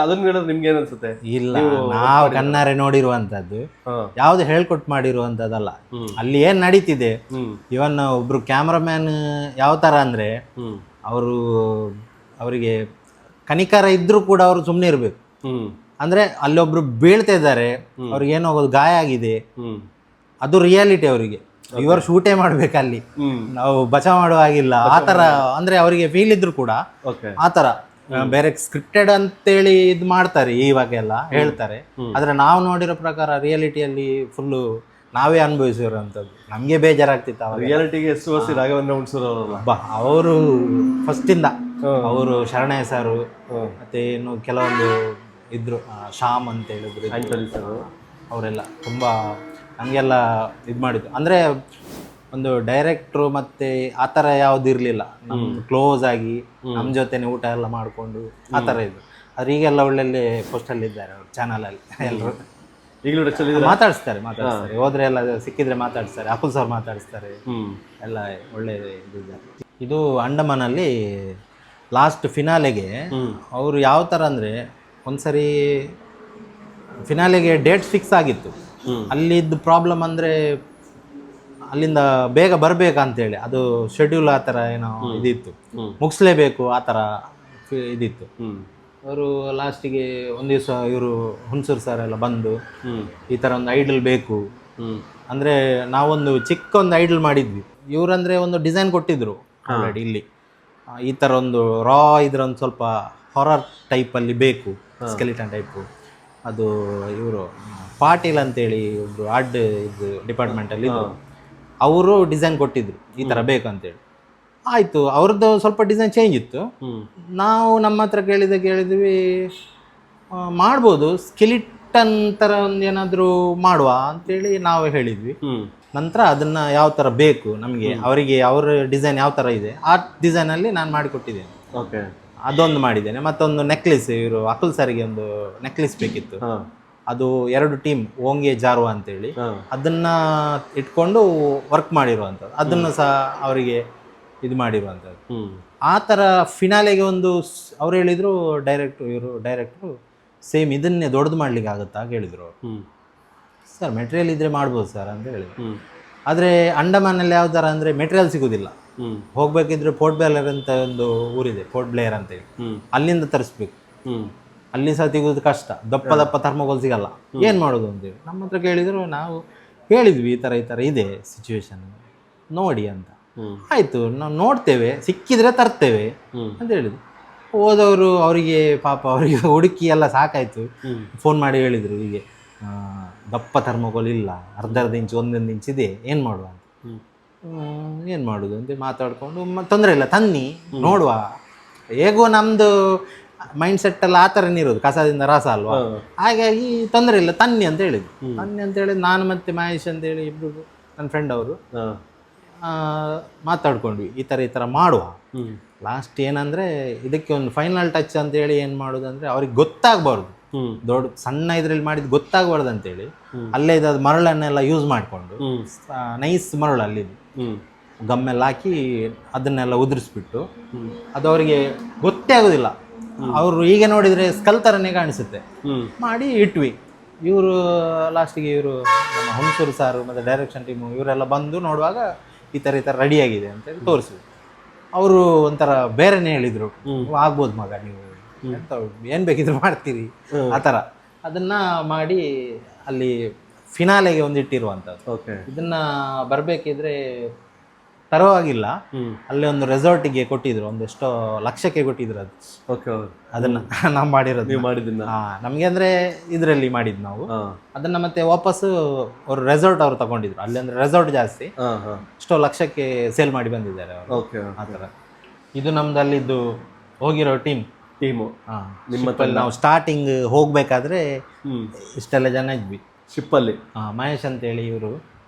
ಅದನ್ನ ಹೇಳಿದ್ರೆ ನಿಮ್ಗೆ ಏನ್ ಅನ್ಸುತ್ತೆ? ಇಲ್ಲ, ನಾವು ಕಣ್ಣಾರೆ ನೋಡಿರುವಂತದ್ದು ಯಾವ್ದು ಹೇಳ್ಕೊಟ್ ಮಾಡಿರುವಂತದ್ದಲ್ಲ. ಅಲ್ಲಿ ಏನ್ ನಡೀತಿದೆ, ಇವನ್ ಒಬ್ರು ಕ್ಯಾಮ್ರಾಮ್ಯಾನ್ ಯಾವ ತರ ಅಂದ್ರೆ ಅವರಿಗೆ ಕನಿಕರ ಇದ್ರೂ ಕೂಡ ಅವರು ಸುಮ್ಮನೆ ಇರ್ಬೇಕು. ಅಂದ್ರೆ ಅಲ್ಲೊಬ್ರು ಬೀಳ್ತಾ ಇದ್ದಾರೆ, ಅವ್ರಿಗೆ ಏನೋ ಗಾಯ ಆಗಿದೆ, ಅದು ರಿಯಾಲಿಟಿ. ಅವರಿಗೆ ಇವರು ಶೂಟೇ ಮಾಡ್ಬೇಕು, ಅಲ್ಲಿ ನಾವು ಬಚಾವ್ ಮಾಡುವ ಹಾಗಿಲ್ಲ ಆ ತರ. ಅಂದ್ರೆ ಅವರಿಗೆ ಫೀಲ್ ಇದ್ರು ಕೂಡ ಆ ತರ ಬೇರೆ ಸ್ಕ್ರಿಪ್ಟೆಡ್ ಅಂತೇಳಿ ಇದು ಮಾಡ್ತಾರೆ ಇವಾಗೆಲ್ಲ ಹೇಳ್ತಾರೆ. ಆದ್ರೆ ನಾವು ನೋಡಿರೋ ಪ್ರಕಾರ ರಿಯಾಲಿಟಿಯಲ್ಲಿ ಫುಲ್ಲು ನಾವೇ ಅನುಭವಿಸಿರೋಂಥದ್ದು. ನಮ್ಗೆ ಬೇಜಾರಾಗ್ತಿತ್ತು ಅವಾಗ. ರಿಯಾಲಿಟಿಗೆ ರಾಘವೇಂದ್ರ ಅವರು ಫಸ್ಟ್ ಇಂದ ಅವರು ಶರಣಯ್ಯ ಸಾರು, ಮತ್ತೆ ಇನ್ನು ಕೆಲವೊಂದು ಇದ್ರು, ಶ್ಯಾಮ್ ಅಂತ ಹೇಳಿದ್ರು, ಅವರೆಲ್ಲ ತುಂಬಾ ನಮಗೆಲ್ಲ ಇದು ಮಾಡಿದ್ರು. ಅಂದ್ರೆ ಒಂದು ಡೈರೆಕ್ಟ್ರು ಮತ್ತೆ ಆ ಥರ ಯಾವ್ದು ಇರಲಿಲ್ಲ, ನಮ್ದು ಕ್ಲೋಸ್ ಆಗಿ ನಮ್ಮ ಜೊತೆನೆ ಊಟ ಎಲ್ಲ ಮಾಡಿಕೊಂಡು ಆ ಥರ ಇದ್ರು. ಆದ್ರೆ ಈಗೆಲ್ಲ ಒಳ್ಳೊಳ್ಳೆ ಪೋಸ್ಟಲ್ಲಿ ಇದ್ದಾರೆ ಅವ್ರ ಚಾನಲಲ್ಲಿ. ಎಲ್ಲರೂ ಈಗಲೂ ಮಾತಾಡಿಸ್ತಾರೆ, ಹೋದ್ರೆ ಎಲ್ಲ ಸಿಕ್ಕಿದ್ರೆ ಮಾತಾಡಿಸ್ತಾರೆ. ಅಕುಲ್ ಸರ್ ಮಾತಾಡಿಸ್ತಾರೆ, ಎಲ್ಲ ಒಳ್ಳೆ ಇದಿದ್ದಾರೆ. ಇದು ಅಂಡಮಾನಲ್ಲಿ ಲಾಸ್ಟ್ ಫಿನಾಲೆಗೆ ಅವರು ಯಾವ ಥರ ಅಂದರೆ, ಒಂದ್ಸರಿ ಫಿನಾಲೆಗೆ ಡೇಟ್ ಫಿಕ್ಸ್ ಆಗಿತ್ತು. ಅಲ್ಲಿದ್ದು ಪ್ರಾಬ್ಲಮ್ ಅಂದರೆ ಅಲ್ಲಿಂದ ಬೇಗ ಬರಬೇಕಂತೇಳಿ ಅದು ಶೆಡ್ಯೂಲ್ ಆ ಥರ ಏನೋ ಇದಿತ್ತು, ಮುಗಿಸ್ಲೇಬೇಕು ಆ ಥರ ಇದಿತ್ತು. ಅವರು ಲಾಸ್ಟಿಗೆ ಒಂದು ದಿವಸ ಇವರು ಹುಣಸೂರು ಸರ್ ಎಲ್ಲ ಬಂದು ಈ ಥರ ಒಂದು ಐಡಲ್ ಬೇಕು ಅಂದರೆ, ನಾವೊಂದು ಚಿಕ್ಕ ಒಂದು ಐಡಲ್ ಮಾಡಿದ್ವಿ. ಇವರಂದರೆ ಒಂದು ಡಿಸೈನ್ ಕೊಟ್ಟಿದ್ರು ಆಲ್ರೆಡಿ ಇಲ್ಲಿ. ಈ ಥರ ಒಂದು ರಾ ಇದ್ರೊಂದು ಸ್ವಲ್ಪ ಹಾರರ್ ಟೈಪಲ್ಲಿ ಬೇಕು, ಸ್ಕೆಲಿಟನ್ ಟೈಪು. ಅದು ಇವರು ಪಾಟೀಲ್ ಅಂತೇಳಿ ಒಬ್ಬರು ಆರ್ಟ್ ಇದು ಡಿಪಾರ್ಟ್ಮೆಂಟಲ್ಲಿ ಅವರು ಡಿಸೈನ್ ಕೊಟ್ಟಿದ್ರು ಈ ಥರ ಬೇಕು ಅಂತೇಳಿ. ಆಯಿತು, ಅವ್ರದ್ದು ಸ್ವಲ್ಪ ಡಿಸೈನ್ ಚೇಂಜ್ ಇತ್ತು. ನಾವು ನಮ್ಮ ಹತ್ರ ಕೇಳಿದ್ವಿ, ಮಾಡ್ಬೋದು ಸ್ಕೆಲಿಟನ್ ಥರ ಒಂದು ಏನಾದರೂ ಮಾಡುವ ಅಂತೇಳಿ ನಾವು ಹೇಳಿದ್ವಿ. ನಂತರ ಅದನ್ನು ಯಾವ ಥರ ಬೇಕು ನಮಗೆ, ಅವರಿಗೆ ಅವರ ಡಿಸೈನ್ ಯಾವ ಥರ ಇದೆ ಆ ಡಿಸೈನಲ್ಲಿ ನಾನು ಮಾಡಿಕೊಟ್ಟಿದ್ದೇನೆ. ಓಕೆ, ಅದೊಂದು ಮಾಡಿದ್ದೇನೆ. ಮತ್ತೊಂದು ನೆಕ್ಲೆಸ್, ಇವರು ಅಕುಲ್ ಸರಿಗೆ ಒಂದು ನೆಕ್ಲೆಸ್ ಬೇಕಿತ್ತು. ಅದು 2 ಟೀಮ್ ಓಂಗೆ ಜಾರುವ ಅಂತೇಳಿ ಅದನ್ನ ಇಟ್ಕೊಂಡು ವರ್ಕ್ ಮಾಡಿರುವಂಥದ್ದು, ಅದನ್ನು ಸಹ ಅವರಿಗೆ ಇದು ಮಾಡಿರುವಂಥದ್ದು. ಆ ಥರ ಫಿನಾಲೆಗೆ ಒಂದು ಅವ್ರು ಹೇಳಿದರು ಡೈರೆಕ್ಟ್ರು ಸೇಮ್ ಇದನ್ನೇ ದೊಡ್ಡದು ಮಾಡ್ಲಿಕ್ಕೆ ಆಗುತ್ತಾ ಹೇಳಿದರು. ಸರ್ ಮೆಟೀರಿಯಲ್ ಇದ್ರೆ ಮಾಡ್ಬೋದು ಸರ್ ಅಂತ ಹೇಳಿದ್ರು. ಆದರೆ ಅಂಡಮಾನಲ್ಲಿ ಯಾವ ಥರ ಅಂದರೆ ಮೆಟೀರಿಯಲ್ ಸಿಗೋದಿಲ್ಲ. ಹೋಗ್ಬೇಕಿದ್ರೆ ಪೋರ್ಟ್ ಬ್ಲೇಯರ್ ಅಂತ ಒಂದು ಊರಿದೆ, ಪೋರ್ಟ್ ಬ್ಲೇಯರ್ ಅಂತೇಳಿ, ಅಲ್ಲಿಂದ ತರಿಸ್ಬೇಕು. ಅಲ್ಲಿ ಸಹ ಸಿಗೋದು ಕಷ್ಟ, ದಪ್ಪ ಥರ್ಮೋಕೋಲ್ ಸಿಗಲ್ಲ. ಏನು ಮಾಡೋದು ಅಂತೇಳಿ ನಮ್ಮ ಹತ್ರ ಕೇಳಿದ್ರು. ನಾವು ಹೇಳಿದ್ವಿ ಈ ಥರ ಇದೆ ಸಿಚುವೇಶನ್ ನೋಡಿ ಅಂತ. ಆಯಿತು, ನಾವು ನೋಡ್ತೇವೆ, ಸಿಕ್ಕಿದ್ರೆ ತರ್ತೇವೆ ಅಂತ ಹೇಳಿದ್ರು. ಹೋದವರು ಅವರಿಗೆ ಪಾಪ ಅವರಿಗೆ ಹುಡುಕಿ ಎಲ್ಲ ಸಾಕಾಯಿತು. ಫೋನ್ ಮಾಡಿ ಹೇಳಿದರು, ಹೀಗೆ ದಪ್ಪ ಥರ್ಮೋಕೋಲ್ ಇಲ್ಲ, ಅರ್ಧ ಇಂಚ್ 1 ಇಂಚ್ ಇದೆ, ಏನು ಮಾಡುವ ಅಂತ. ಏನು ಮಾಡೋದು ಅಂತ ಮಾತಾಡಿಕೊಂಡು, ತೊಂದರೆ ಇಲ್ಲ ತನ್ನಿ ನೋಡುವ, ಹೇಗೋ ನಮ್ಮದು ಮೈಂಡ್ ಸೆಟ್ ಎಲ್ಲ ಆ ಥರನೇ ಇರೋದು, ಕಸದಿಂದ ರಸ ಅಲ್ವಾ, ಹಾಗಾಗಿ ತೊಂದರೆ ಇಲ್ಲ ತನ್ನಿ ಅಂತ ಹೇಳಿದ್ರು. ತನ್ನಿ ಅಂತ ಹೇಳಿದ್ ನಾನು ಮತ್ತು ಮಹೇಶ್ ಅಂತೇಳಿ ಇಬ್ಬರು ನನ್ನ ಫ್ರೆಂಡ್ ಅವರು ಮಾತಾಡ್ಕೊಂಡ್ವಿ, ಈ ಥರ ಮಾಡುವ. ಲಾಸ್ಟ್ ಏನಂದರೆ ಇದಕ್ಕೆ ಒಂದು ಫೈನಲ್ ಟಚ್ ಅಂತೇಳಿ ಏನು ಮಾಡೋದು ಅಂದರೆ ಅವ್ರಿಗೆ ಗೊತ್ತಾಗಬಾರ್ದು, ದೊಡ್ಡ ಸಣ್ಣ ಇದರಲ್ಲಿ ಮಾಡಿದ್ದು ಗೊತ್ತಾಗಬಾರ್ದು ಅಂತೇಳಿ ಅಲ್ಲೇ ಇದಾದ ಮರಳನ್ನೆಲ್ಲ ಯೂಸ್ ಮಾಡಿಕೊಂಡು, ನೈಸ್ ಮರಳು ಅಲ್ಲಿ ಗಮ್ಮೆಲ್ಲ ಹಾಕಿ ಅದನ್ನೆಲ್ಲ ಉದುರಿಸ್ಬಿಟ್ಟು, ಅದು ಅವರಿಗೆ ಗೊತ್ತೇ ಆಗೋದಿಲ್ಲ. ಅವರು ಈಗ ನೋಡಿದರೆ ಸ್ಕಲ್ ಥರನೇ ಕಾಣಿಸುತ್ತೆ ಮಾಡಿ ಇಟ್ವಿ. ಇವರು ಲಾಸ್ಟಿಗೆ ನಮ್ಮ ಹುಣಸೂರು ಸಾರು ಮತ್ತು ಡೈರೆಕ್ಷನ್ ಟೀಮು ಇವರೆಲ್ಲ ಬಂದು ನೋಡುವಾಗ ಈ ಥರ ರೆಡಿಯಾಗಿದೆ ಅಂತೇಳಿ ತೋರಿಸಿದ್ರು. ಅವರು ಒಂಥರ ಬೇರೆನೇ ಹೇಳಿದರು, ಆಗ್ಬೋದು ಮಗ ನೀವು ಎಂತ ಏನು ಬೇಕಿದ್ರು ಮಾಡ್ತೀರಿ ಆ ಥರ. ಅದನ್ನು ಮಾಡಿ ಅಲ್ಲಿ ಫಿನಾಲೆಗೆ ಒಂದು ಇಟ್ಟಿರುವಂಥದ್ದು. ಓಕೆ, ಇದನ್ನು ಬರಬೇಕಿದ್ರೆ ತರವಾಗಿಲ್ಲ, ಅಲ್ಲಿ ಒಂದು ರೆಸಾರ್ಟಿಗೆ ಕೊಟ್ಟಿದ್ರು, ಒಂದೆಷ್ಟೋ ಲಕ್ಷಕ್ಕೆ ಕೊಟ್ಟಿದ್ರು ಅದು. ಓಕೆ, ಅದನ್ನು ನಾವು ಮಾಡಿರೋದು. ನೀವು ಮಾಡಿದ್ದನ್ನ ನಮಗೆ ಅಂದರೆ ಇದರಲ್ಲಿ ಮಾಡಿದ್ದು ನಾವು. ಅದನ್ನು ಮತ್ತೆ ವಾಪಸ್ಸು ಅವರು ರೆಸಾರ್ಟ್ ಅವರು ತಗೊಂಡಿದ್ರು, ಅಲ್ಲಿ ಅಂದರೆ ರೆಸಾರ್ಟ್ ಜಾಸ್ತಿ, ಎಷ್ಟೋ ಲಕ್ಷಕ್ಕೆ ಸೇಲ್ ಮಾಡಿ ಬಂದಿದ್ದಾರೆ ಅವರು. ಓಕೆ, ಆ ಥರ. ಇದು ನಮ್ದು ಅಲ್ಲಿದ್ದು ಹೋಗಿರೋ ಟೀಮು. ನಿಮ್ಮಲ್ಲಿ ನಾವು ಸ್ಟಾರ್ಟಿಂಗ್ ಹೋಗ್ಬೇಕಾದ್ರೆ ಇಷ್ಟೆಲ್ಲ ಜನ ಇದ್ವಿ ಶಿಪ್ಪಲ್ಲಿ. ಮಹೇಶ್ ಅಂತೇಳಿ ಇವರು,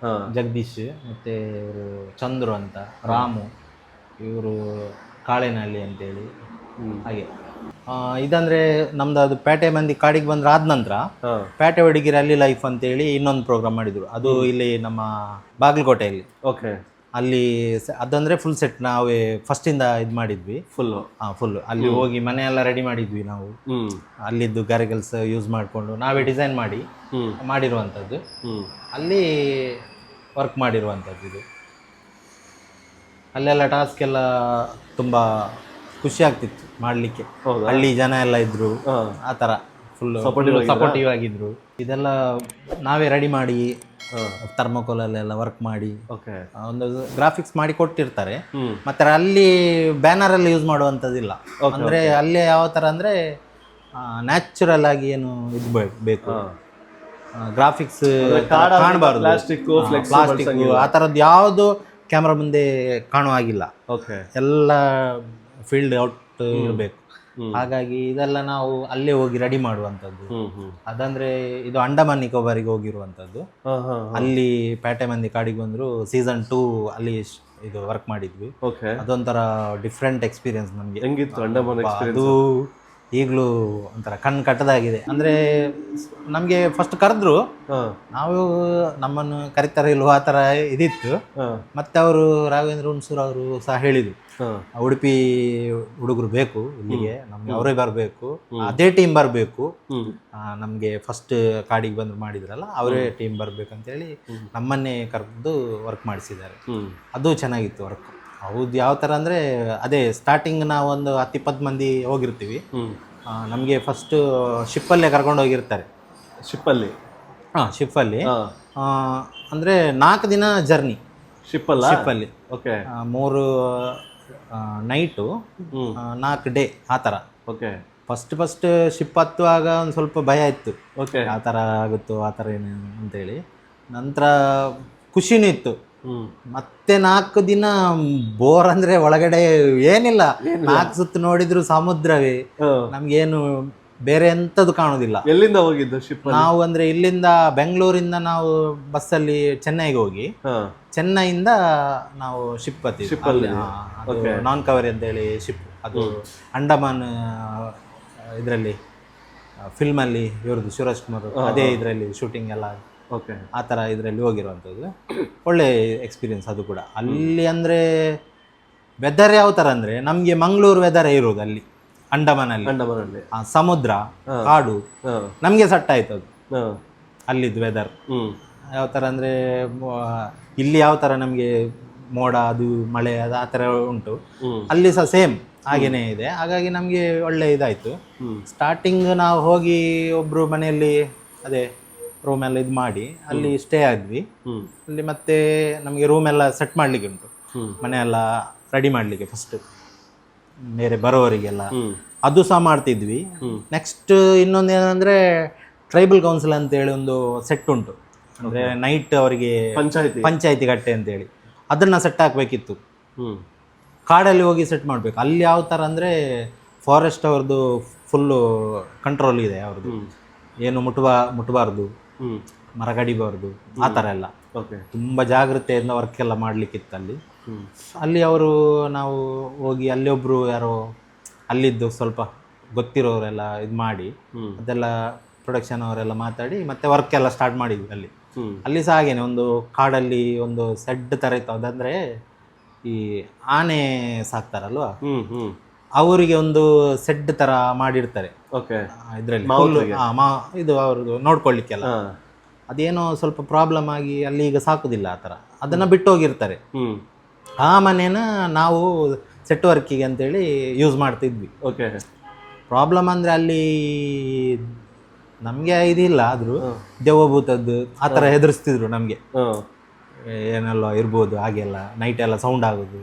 ಜಗದೀಶ್, ಮತ್ತು ಇವರು ಚಂದ್ರು ಅಂತ, ರಾಮು, ಇವರು ಕಾಳೆನಹಳ್ಳಿ ಅಂತೇಳಿ. ಹಾಗೆ ಇದಂದರೆ ನಮ್ದು ಅದು ಪೇಟೆ ಮಂದಿ ಕಾಡಿಗೆ ಬಂದ್ರೆ ಆದ ನಂತರ ಪೇಟೆ ಹುಡುಗಿರ ಅಲ್ಲಿ ಲೈಫ್ ಅಂತೇಳಿ ಇನ್ನೊಂದು ಪ್ರೋಗ್ರಾಮ್ ಮಾಡಿದ್ರು. ಅದು ಇಲ್ಲಿ ನಮ್ಮ ಬಾಗಲಕೋಟೆಯಲ್ಲಿ. ಓಕೆ, ಅಲ್ಲಿ ಅದಂದರೆ ಫುಲ್ ಸೆಟ್ ನಾವೇ ಫಸ್ಟಿಂದ ಇದು ಮಾಡಿದ್ವಿ. ಫುಲ್ಲು ಅಲ್ಲಿ ಹೋಗಿ ಮನೆಯೆಲ್ಲ ರೆಡಿ ಮಾಡಿದ್ವಿ ನಾವು. ಅಲ್ಲಿದ್ದು ಗಾರೆಗಲ್ಸ್ ಯೂಸ್ ಮಾಡಿಕೊಂಡು ನಾವೇ ಡಿಸೈನ್ ಮಾಡಿರುವಂಥದ್ದು, ಅಲ್ಲಿ ವರ್ಕ್ ಮಾಡಿರುವಂಥದ್ದು. ಇದು ಅಲ್ಲೆಲ್ಲ ಟಾಸ್ಕ್ ಎಲ್ಲ ತುಂಬ ಖುಷಿ ಆಗ್ತಿತ್ತು ಮಾಡಲಿಕ್ಕೆ. ಹಳ್ಳಿ ಜನ ಎಲ್ಲ ಇದ್ರು, ಆ ಥರ ಫುಲ್ ಸಪೋರ್ಟಿವ್ ಆಗಿದ್ರು. ಇದೆಲ್ಲ ನಾವೇ ರೆಡಿ ಮಾಡಿ ಥರ್ಮೋಕೋಲಲ್ಲೆಲ್ಲ ವರ್ಕ್ ಮಾಡಿ ಒಂದು ಗ್ರಾಫಿಕ್ಸ್ ಮಾಡಿ ಕೊಟ್ಟಿರ್ತಾರೆ. ಮತ್ತೆ ಅಲ್ಲಿ ಬ್ಯಾನರ್ ಅಲ್ಲಿ ಯೂಸ್ ಮಾಡುವಂಥದ್ದಿಲ್ಲ. ಅಂದರೆ ಅಲ್ಲಿ ಯಾವ ಥರ ಅಂದರೆ ನ್ಯಾಚುರಲ್ ಆಗಿ ಏನು ಇದು ಬೇಕು, ಗ್ರಾಫಿಕ್ಸ್ ಕಾಣಬಾರ್ದು, ಪ್ಲಾಸ್ಟಿಕ್ ಆ ಥರದ್ದು ಯಾವುದು ಕ್ಯಾಮ್ರಾ ಮುಂದೆ ಕಾಣುವ ಆಗಿಲ್ಲ. ಎಲ್ಲ ಫೀಲ್ಡ್ ಔಟ್ ಇರಬೇಕು. ಹಾಗಾಗಿ ಇದೆಲ್ಲ ನಾವು ಅಲ್ಲೇ ಹೋಗಿ ರೆಡಿ ಮಾಡುವಂಥದ್ದು. ಅದಂದ್ರೆ ಇದು ಅಂಡಮಾನ್ ನಿಕೋಬಾರಿಗೆ ಹೋಗಿರುವಂಥದ್ದು. ಅಲ್ಲಿ ಪೇಟೆ ಮಂದಿ ಕಾಡಿಗೆ ಬಂದ್ರು, ಸೀಸನ್ 2 ಅಲ್ಲಿ ಇದು ವರ್ಕ್ ಮಾಡಿದ್ವಿ. ಅದೊಂಥರ ಡಿಫ್ರೆಂಟ್ ಎಕ್ಸ್ಪೀರಿಯನ್ಸ್ ನಮಗೆ. ಹೆಂಗಿತ್ತು ಅಂಡಮಾನ್ ಎಕ್ಸ್ಪೀರಿಯನ್ಸ್? ಅದು ಈಗಲೂ ಒಂಥರ ಕಣ್ಣು ಕಟ್ಟದಾಗಿದೆ. ಅಂದರೆ ನಮಗೆ ಫಸ್ಟ್ ಕರೆದ್ರು, ನಾವು ನಮ್ಮನ್ನು ಕರಿತಾರೆ ಇಲ್ವೋ ಆ ಥರ ಇದಿತ್ತು. ಮತ್ತೆ ಅವರು ರಾಘವೇಂದ್ರ ಹುಣಸೂರು ಅವರು ಸಹ ಹೇಳಿದರು, ಉಡುಪಿ ಹುಡುಗರು ಬೇಕು ಇಲ್ಲಿಗೆ, ನಮ್ಗೆ ಅವರೇ ಬರಬೇಕು, ಅದೇ ಟೀಮ್ ಬರಬೇಕು, ನಮಗೆ ಫಸ್ಟ್ ಕಾಡಿಗೆ ಬಂದು ಮಾಡಿದ್ರಲ್ಲ ಅವರೇ ಟೀಮ್ ಬರಬೇಕಂತೇಳಿ ನಮ್ಮನ್ನೇ ಕರೆದು ವರ್ಕ್ ಮಾಡಿಸಿದ್ದಾರೆ. ಅದು ಚೆನ್ನಾಗಿತ್ತು ವರ್ಕ್. ಹೌದು, ಯಾವ ಥರ ಅಂದರೆ ಅದೇ ಸ್ಟಾರ್ಟಿಂಗ್ ನಾವು ಒಂದು 10-20 ಮಂದಿ ಹೋಗಿರ್ತೀವಿ. ನಮಗೆ ಫಸ್ಟು ಶಿಪ್ಪಲ್ಲೇ ಕರ್ಕೊಂಡು ಹೋಗಿರ್ತಾರೆ. ಶಿಪ್ಪಲ್ಲಿ ಅಂದರೆ 4 ದಿನ ಜರ್ನಿ ಶಿಪ್ಪಲ್ಲಿ. 3 ನೈಟು 4 ಡೇ ಆ ಥರ. ಓಕೆ ಫಸ್ಟ್ ಶಿಪ್ ಹತ್ತುವಾಗ ಒಂದು ಸ್ವಲ್ಪ ಭಯ ಇತ್ತು, ಓಕೆ ಆ ಥರ ಆಗುತ್ತೋ ಆ ಥರ ಏನು ಅಂತೇಳಿ. ನಂತರ ಖುಷಿನೂ ಇತ್ತು. ಮತ್ತೆ 4 ದಿನ ಬೋರ್ ಅಂದರೆ ಒಳಗಡೆ ಏನಿಲ್ಲ, 4 ಸುತ್ತು ನೋಡಿದ್ರು ಸಮುದ್ರವೇ, ನಮಗೇನು ಬೇರೆ ಎಂಥದ್ದು ಕಾಣೋದಿಲ್ಲ. ಎಲ್ಲಿಂದ ಹೋಗಿದ್ದು ಶಿಪ್? ನಾವು ಅಂದರೆ ಇಲ್ಲಿಂದ ಬೆಂಗಳೂರಿಂದ ನಾವು ಬಸ್ಸಲ್ಲಿ ಚೆನ್ನೈಗೆ ಹೋಗಿ, ಚೆನ್ನೈಯಿಂದ ನಾವು ಶಿಪ್ ಹತ್ತಿದ್ವಿ. ನಾನ್ ಕವರಿ ಅಂತೇಳಿ ಶಿಪ್, ಅದು ಅಂಡಮಾನ್ ಇದರಲ್ಲಿ ಫಿಲ್ಮಲ್ಲಿ ಇವ್ರದ್ದು ಶಿವರಾಜ್ ಕುಮಾರ್ ಅದೇ ಇದರಲ್ಲಿ ಶೂಟಿಂಗ್ ಎಲ್ಲ ಓಕೆ ಆ ಥರ ಇದರಲ್ಲಿ ಹೋಗಿರುವಂಥದ್ದು. ಒಳ್ಳೆ ಎಕ್ಸ್ಪೀರಿಯನ್ಸ್ ಅದು ಕೂಡ. ಅಲ್ಲಿ ಅಂದರೆ ವೆದರ್ ಯಾವ ಥರ ಅಂದರೆ ನಮಗೆ ಮಂಗಳೂರು ವೆದರೇ ಇರೋದು ಅಲ್ಲಿ ಅಂಡಮಾನಲ್ಲಿ. ಆ ಸಮುದ್ರ, ಕಾಡು ನಮಗೆ ಸೆಟ್ ಆಯ್ತು ಅದು ಅಲ್ಲಿದ್ದು ವೆದರ್. ಯಾವ ಥರ ಅಂದರೆ ಇಲ್ಲಿ ಯಾವ ಥರ ನಮಗೆ ಮೋಡ ಅದು ಮಳೆ ಅದು ಆ ಥರ ಉಂಟು, ಅಲ್ಲಿ ಸಹ ಸೇಮ್ ಹಾಗೇನೇ ಇದೆ. ಹಾಗಾಗಿ ನಮಗೆ ಒಳ್ಳೆ ಇದಾಯಿತು. ಸ್ಟಾರ್ಟಿಂಗ್ ನಾವು ಹೋಗಿ ಒಬ್ಬರು ಮನೆಯಲ್ಲಿ ಅದೇ ರೂಮೆಲ್ಲ ಇದು ಮಾಡಿ ಅಲ್ಲಿ ಸ್ಟೇ ಆದ್ವಿ. ಅಲ್ಲಿ ಮತ್ತೆ ನಮಗೆ ರೂಮೆಲ್ಲ ಸೆಟ್ ಮಾಡಲಿಕ್ಕೆ ಉಂಟು, ಮನೆಯೆಲ್ಲ ರೆಡಿ ಮಾಡಲಿಕ್ಕೆ ಫಸ್ಟ್ ಬೇರೆ ಬರೋವರಿಗೆಲ್ಲ, ಅದು ಸಹ ಮಾಡ್ತಿದ್ವಿ. ನೆಕ್ಸ್ಟ್ ಇನ್ನೊಂದು ಏನಂದರೆ ಟ್ರೈಬಲ್ ಕೌನ್ಸಿಲ್ ಅಂತೇಳಿ ಒಂದು ಸೆಟ್ ಉಂಟು, ಅಂದರೆ ನೈಟ್ ಅವರಿಗೆ ಪಂಚಾಯತಿ ಕಟ್ಟೆ ಅಂತೇಳಿ ಅದನ್ನು ಸೆಟ್ ಹಾಕಬೇಕಿತ್ತು. ಕಾಡಲ್ಲಿ ಹೋಗಿ ಸೆಟ್ ಮಾಡಬೇಕು. ಅಲ್ಲಿ ಯಾವ ಥರ ಅಂದರೆ ಫಾರೆಸ್ಟ್ ಅವ್ರದ್ದು ಫುಲ್ಲು ಕಂಟ್ರೋಲ್ ಇದೆ ಅವ್ರದ್ದು, ಏನು ಮುಟ್ಟಬಾರ್ದು, ಮರ ಕಡಿಬಾರ್ದು ಆ ಥರ ಎಲ್ಲ. ತುಂಬ ಜಾಗ್ರತೆಯಿಂದ ವರ್ಕ್ ಎಲ್ಲ ಮಾಡಲಿಕ್ಕಿತ್ತು ಅಲ್ಲಿ. ಅಲ್ಲಿ ಅವರು ನಾವು ಹೋಗಿ ಅಲ್ಲಿ ಒಬ್ಬರು ಯಾರೋ ಅಲ್ಲಿದ್ದು ಸ್ವಲ್ಪ ಗೊತ್ತಿರೋರೆಲ್ಲ ಇದು ಮಾಡಿ ಅದೆಲ್ಲ ಪ್ರೊಡಕ್ಷನ್ ಅವರೆಲ್ಲ ಮಾತಾಡಿ ಮತ್ತೆ ವರ್ಕ್ ಎಲ್ಲ ಸ್ಟಾರ್ಟ್ ಮಾಡಿದ್ವಿ ಅಲ್ಲಿ. ಅಲ್ಲಿ ಸಹ ಹಾಗೇನೆ ಒಂದು ಕಾಡಲ್ಲಿ ಒಂದು ಸೆಡ್ ಥರ ಇತ್ತು. ಅದಂದರೆ ಈ ಆನೆ ಸಾಕ್ತಾರಲ್ವ, ಅವರಿಗೆ ಒಂದು ಸೆಡ್ ಥರ ಮಾಡಿರ್ತಾರೆ ಇದರಲ್ಲಿ, ಇದು ಅವ್ರದ್ದು ನೋಡ್ಕೊಳ್ಳಿಕ್ಕೆಲ್ಲ. ಅದೇನೋ ಸ್ವಲ್ಪ ಪ್ರಾಬ್ಲಮ್ ಆಗಿ ಅಲ್ಲಿ ಈಗ ಸಾಕುದಿಲ್ಲ ಆ ಥರ, ಅದನ್ನು ಬಿಟ್ಟು ಹೋಗಿರ್ತಾರೆ. ಆ ಮನೇನ ನಾವು ಸೆಟ್ ವರ್ಕಿಗೆ ಅಂತೇಳಿ ಯೂಸ್ ಮಾಡ್ತಿದ್ವಿ. ಓಕೆ ಪ್ರಾಬ್ಲಮ್ ಅಂದರೆ ಅಲ್ಲಿ ನಮಗೆ ಇದಿಲ್ಲ, ಆದರೂ ದೆವ್ವಭೂತದ್ದು ಆ ಥರ ಹೆದರಿಸ್ತಿದ್ರು ನಮಗೆ, ಏನೆಲ್ಲ ಇರ್ಬೋದು ಹಾಗೆಲ್ಲ. ನೈಟ್ ಎಲ್ಲ ಸೌಂಡ್ ಆಗೋದು,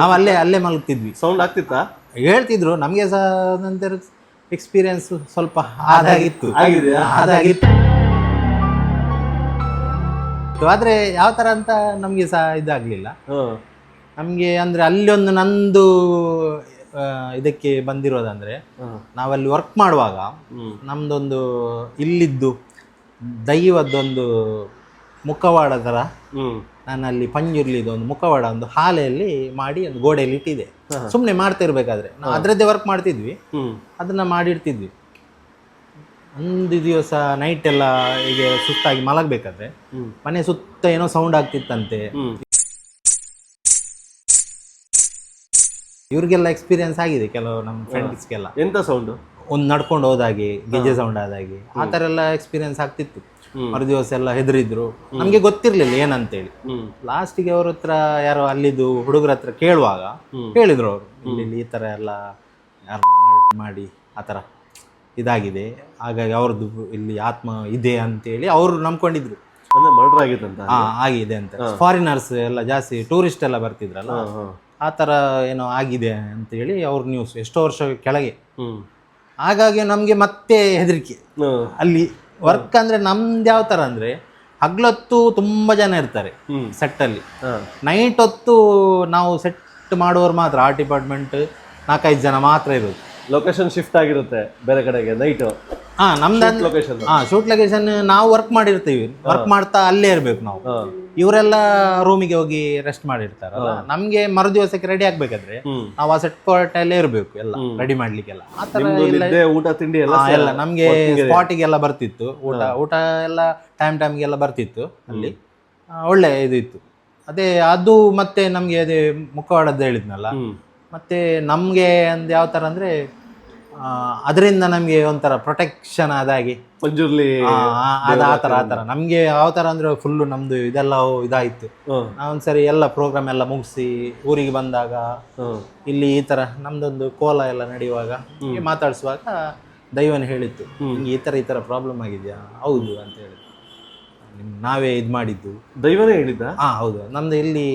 ನಾವು ಅಲ್ಲೇ ಮಲಗ್ತಿದ್ವಿ. ಸೌಂಡ್ ಆಗ್ತಿತ್ತಾ? ಹೇಳ್ತಿದ್ರು. ನಮಗೆ ಸಹ ನಂತರ ಎಕ್ಸ್ಪೀರಿಯನ್ಸ್ ಸ್ವಲ್ಪ ಅದಾಗಿತ್ತು. ಆದರೆ ಯಾವ ಥರ ಅಂತ ನಮಗೆ ಸಹ ಇದಾಗಲಿಲ್ಲ. ನಮಗೆ ಅಂದರೆ ಅಲ್ಲಿ ಒಂದು ನಂದು ಇದಕ್ಕೆ ಬಂದಿರೋದಂದರೆ, ನಾವಲ್ಲಿ ವರ್ಕ್ ಮಾಡುವಾಗ ನಮ್ಮದೊಂದು ಇಲ್ಲಿದ್ದು ದೈವದ್ದೊಂದು ಮುಖವಾಡ ಥರ, ನಾನಲ್ಲಿ ಪಂಜುರ್ಲಿದ್ದು ಒಂದು ಮುಖವಾಡ ಒಂದು ಹಾಲೆಯಲ್ಲಿ ಮಾಡಿ ಒಂದು ಗೋಡೆಯಲ್ಲಿ ಇಟ್ಟಿದೆ. ಸುಮ್ಮನೆ ಮಾಡ್ತಾ ಇರಬೇಕಾದ್ರೆ ನಾವು ಅದರದ್ದೇ ವರ್ಕ್ ಮಾಡ್ತಿದ್ವಿ, ಅದನ್ನು ಮಾಡಿರ್ತಿದ್ವಿ. ಒಂದು ದಿವಸ ನೈಟ್ ಎಲ್ಲ ಹೀಗೆ ಸುತ್ತಾಗಿ ಮಲಗಬೇಕಾದ್ರೆ ಮನೆ ಸುತ್ತ ಏನೋ ಸೌಂಡ್ ಆಗ್ತಿತ್ತಂತೆ. ಇವ್ರಿಗೆಲ್ಲ ಎಕ್ಸ್ಪೀರಿಯನ್ಸ್ ಆಗಿದೆ, ಕೆಲವು ನಮ್ಮ ಫ್ರೆಂಡ್ಸ್ಗೆಲ್ಲ. ಎಂತ ಸೌಂಡು? ಒಂದು ನಡ್ಕೊಂಡು ಹೋದಾಗೆ, ಗೆಜ್ಜೆ ಸೌಂಡ್ ಆದಾಗೆ ಆ ಥರ ಎಲ್ಲ ಎಕ್ಸ್ಪೀರಿಯನ್ಸ್ ಆಗ್ತಿತ್ತು. ಮರುದಿವಸ ಎಲ್ಲ ಹೆದರಿದ್ರು, ನಮಗೆ ಗೊತ್ತಿರಲಿಲ್ಲ ಏನಂತೇಳಿ. ಲಾಸ್ಟಿಗೆ ಅವ್ರ ಹತ್ರ ಯಾರೋ ಅಲ್ಲಿದ್ದು ಹುಡುಗರ ಹತ್ರ ಕೇಳುವಾಗ ಹೇಳಿದ್ರು ಅವರು, ಇಲ್ಲಿ ಈ ಥರ ಎಲ್ಲ ಯಾರು ಮಾಡಿ ಆ ಥರ ಇದಾಗಿದೆ, ಹಾಗಾಗಿ ಅವ್ರದ್ದು ಇಲ್ಲಿ ಆತ್ಮ ಇದೆ ಅಂತೇಳಿ ಅವರು ನಂಬ್ಕೊಂಡಿದ್ರು. ಅಂದರೆ ಮರ್ಡರ್ ಆಗಿತ್ತಂತ? ಆಗಿದೆ ಅಂತ. ಫಾರಿನರ್ಸ್ ಎಲ್ಲ ಜಾಸ್ತಿ ಟೂರಿಸ್ಟ್ ಎಲ್ಲ ಬರ್ತಿದ್ರಲ್ಲ, ಆ ಥರ ಏನೋ ಆಗಿದೆ ಅಂತೇಳಿ ಅವ್ರ ನ್ಯೂಸ್ ಎಷ್ಟೋ ವರ್ಷ ಕೆಳಗೆ. ಹಾಗಾಗಿ ನಮಗೆ ಮತ್ತೆ ಹೆದರಿಕೆ. ಅಲ್ಲಿ ವರ್ಕ್ ಅಂದರೆ ನಮ್ದು ಯಾವ ಥರ ಅಂದರೆ, ಹಗ್ಲೊತ್ತು ತುಂಬ ಜನ ಇರ್ತಾರೆ ಸೆಟ್ಟಲ್ಲಿ, ನೈಟ್ ಹೊತ್ತು ನಾವು ಸೆಟ್ ಮಾಡುವವರು ಮಾತ್ರ, ಆರ್ಟ್ ಡಿಪಾರ್ಟ್ಮೆಂಟ್ 4-5 ಜನ ಮಾತ್ರ ಇರೋದು. ಲೊಕೇಶನ್ ಶಿಫ್ಟ್ ಆಗಿರುತ್ತೆ ಬೇರೆ ಕಡೆಗೆ ನೈಟು? ನಮ್ದು ಲೊಕೇಶನ್ ಶೂಟ್ ಲೊಕೇಶನ್ ನಾವು ವರ್ಕ್ ಮಾಡಿರ್ತೀವಿ, ವರ್ಕ್ ಮಾಡ್ತಾ ಅಲ್ಲೇ ಇರ್ಬೇಕು ನಾವು. ಇವರೆಲ್ಲ ರೂಮಿಗೆ ಹೋಗಿ ರೆಸ್ಟ್ ಮಾಡಿರ್ತಾರಲ್ಲ, ನಮ್ಗೆ ಮರು ದಿವಸಕ್ಕೆ ರೆಡಿ ಆಗ್ಬೇಕಾದ್ರೆ ನಾವು ಆ ಸೆಟ್ ಕೋರ್ಟಲ್ಲೇ ಇರ್ಬೇಕು, ಎಲ್ಲ ರೆಡಿ ಮಾಡ್ಲಿಕ್ಕೆಲ್ಲ. ಆ ಥರ ಊಟ ತಿಂಡಿ ಎಲ್ಲ ನಮ್ಗೆ ಸ್ಪಾಟಿಗೆಲ್ಲ ಬರ್ತಿತ್ತು. ಊಟ ಎಲ್ಲ ಟೈಮ್ಗೆಲ್ಲ ಬರ್ತಿತ್ತು ಅಲ್ಲಿ. ಒಳ್ಳೆ ಇದು ಇತ್ತು. ಅದೇ ಅದು ಮತ್ತೆ ನಮ್ಗೆ ಅದೇ ಮುಖವಾಡದ್ದು ಹೇಳಿದ್ನಲ್ಲ, ಮತ್ತೆ ನಮ್ಗೆ ಒಂದು ಯಾವ ಥರ ಅಂದ್ರೆ ಅದರಿಂದ ನಮಗೆ ಒಂಥರ ಪ್ರೊಟೆಕ್ಷನ್ ಆದಾಗಿ ಮಂಜುರ್ಲಿ ಆ ಥರ ನಮಗೆ ಯಾವ ಥರ ಅಂದರೆ ಫುಲ್ಲು ನಮ್ಮದು ಇದೆಲ್ಲ ಇದಾಯಿತು. ನಾವೊಂದ್ಸರಿ ಎಲ್ಲ ಪ್ರೋಗ್ರಾಮ್ ಎಲ್ಲ ಮುಗಿಸಿ ಊರಿಗೆ ಬಂದಾಗ ಇಲ್ಲಿ ಈ ಥರ ನಮ್ಮದೊಂದು ಕೋಲ ಎಲ್ಲ ನಡೆಯುವಾಗ ಮಾತಾಡಿಸುವಾಗ ದೈವನ ಹೇಳಿತ್ತು, ನಿಮ್ಗೆ ಈ ಥರ ಪ್ರಾಬ್ಲಮ್ ಆಗಿದೆಯಾ? ಹೌದು ಅಂತ ಹೇಳಿ, ನಾವೇ ಇದು ಮಾಡಿದ್ದು. ದೈವನೇ ಹೇಳಿದ್ದ? ಹೌದು. ನಮ್ಮದು ಇಲ್ಲಿ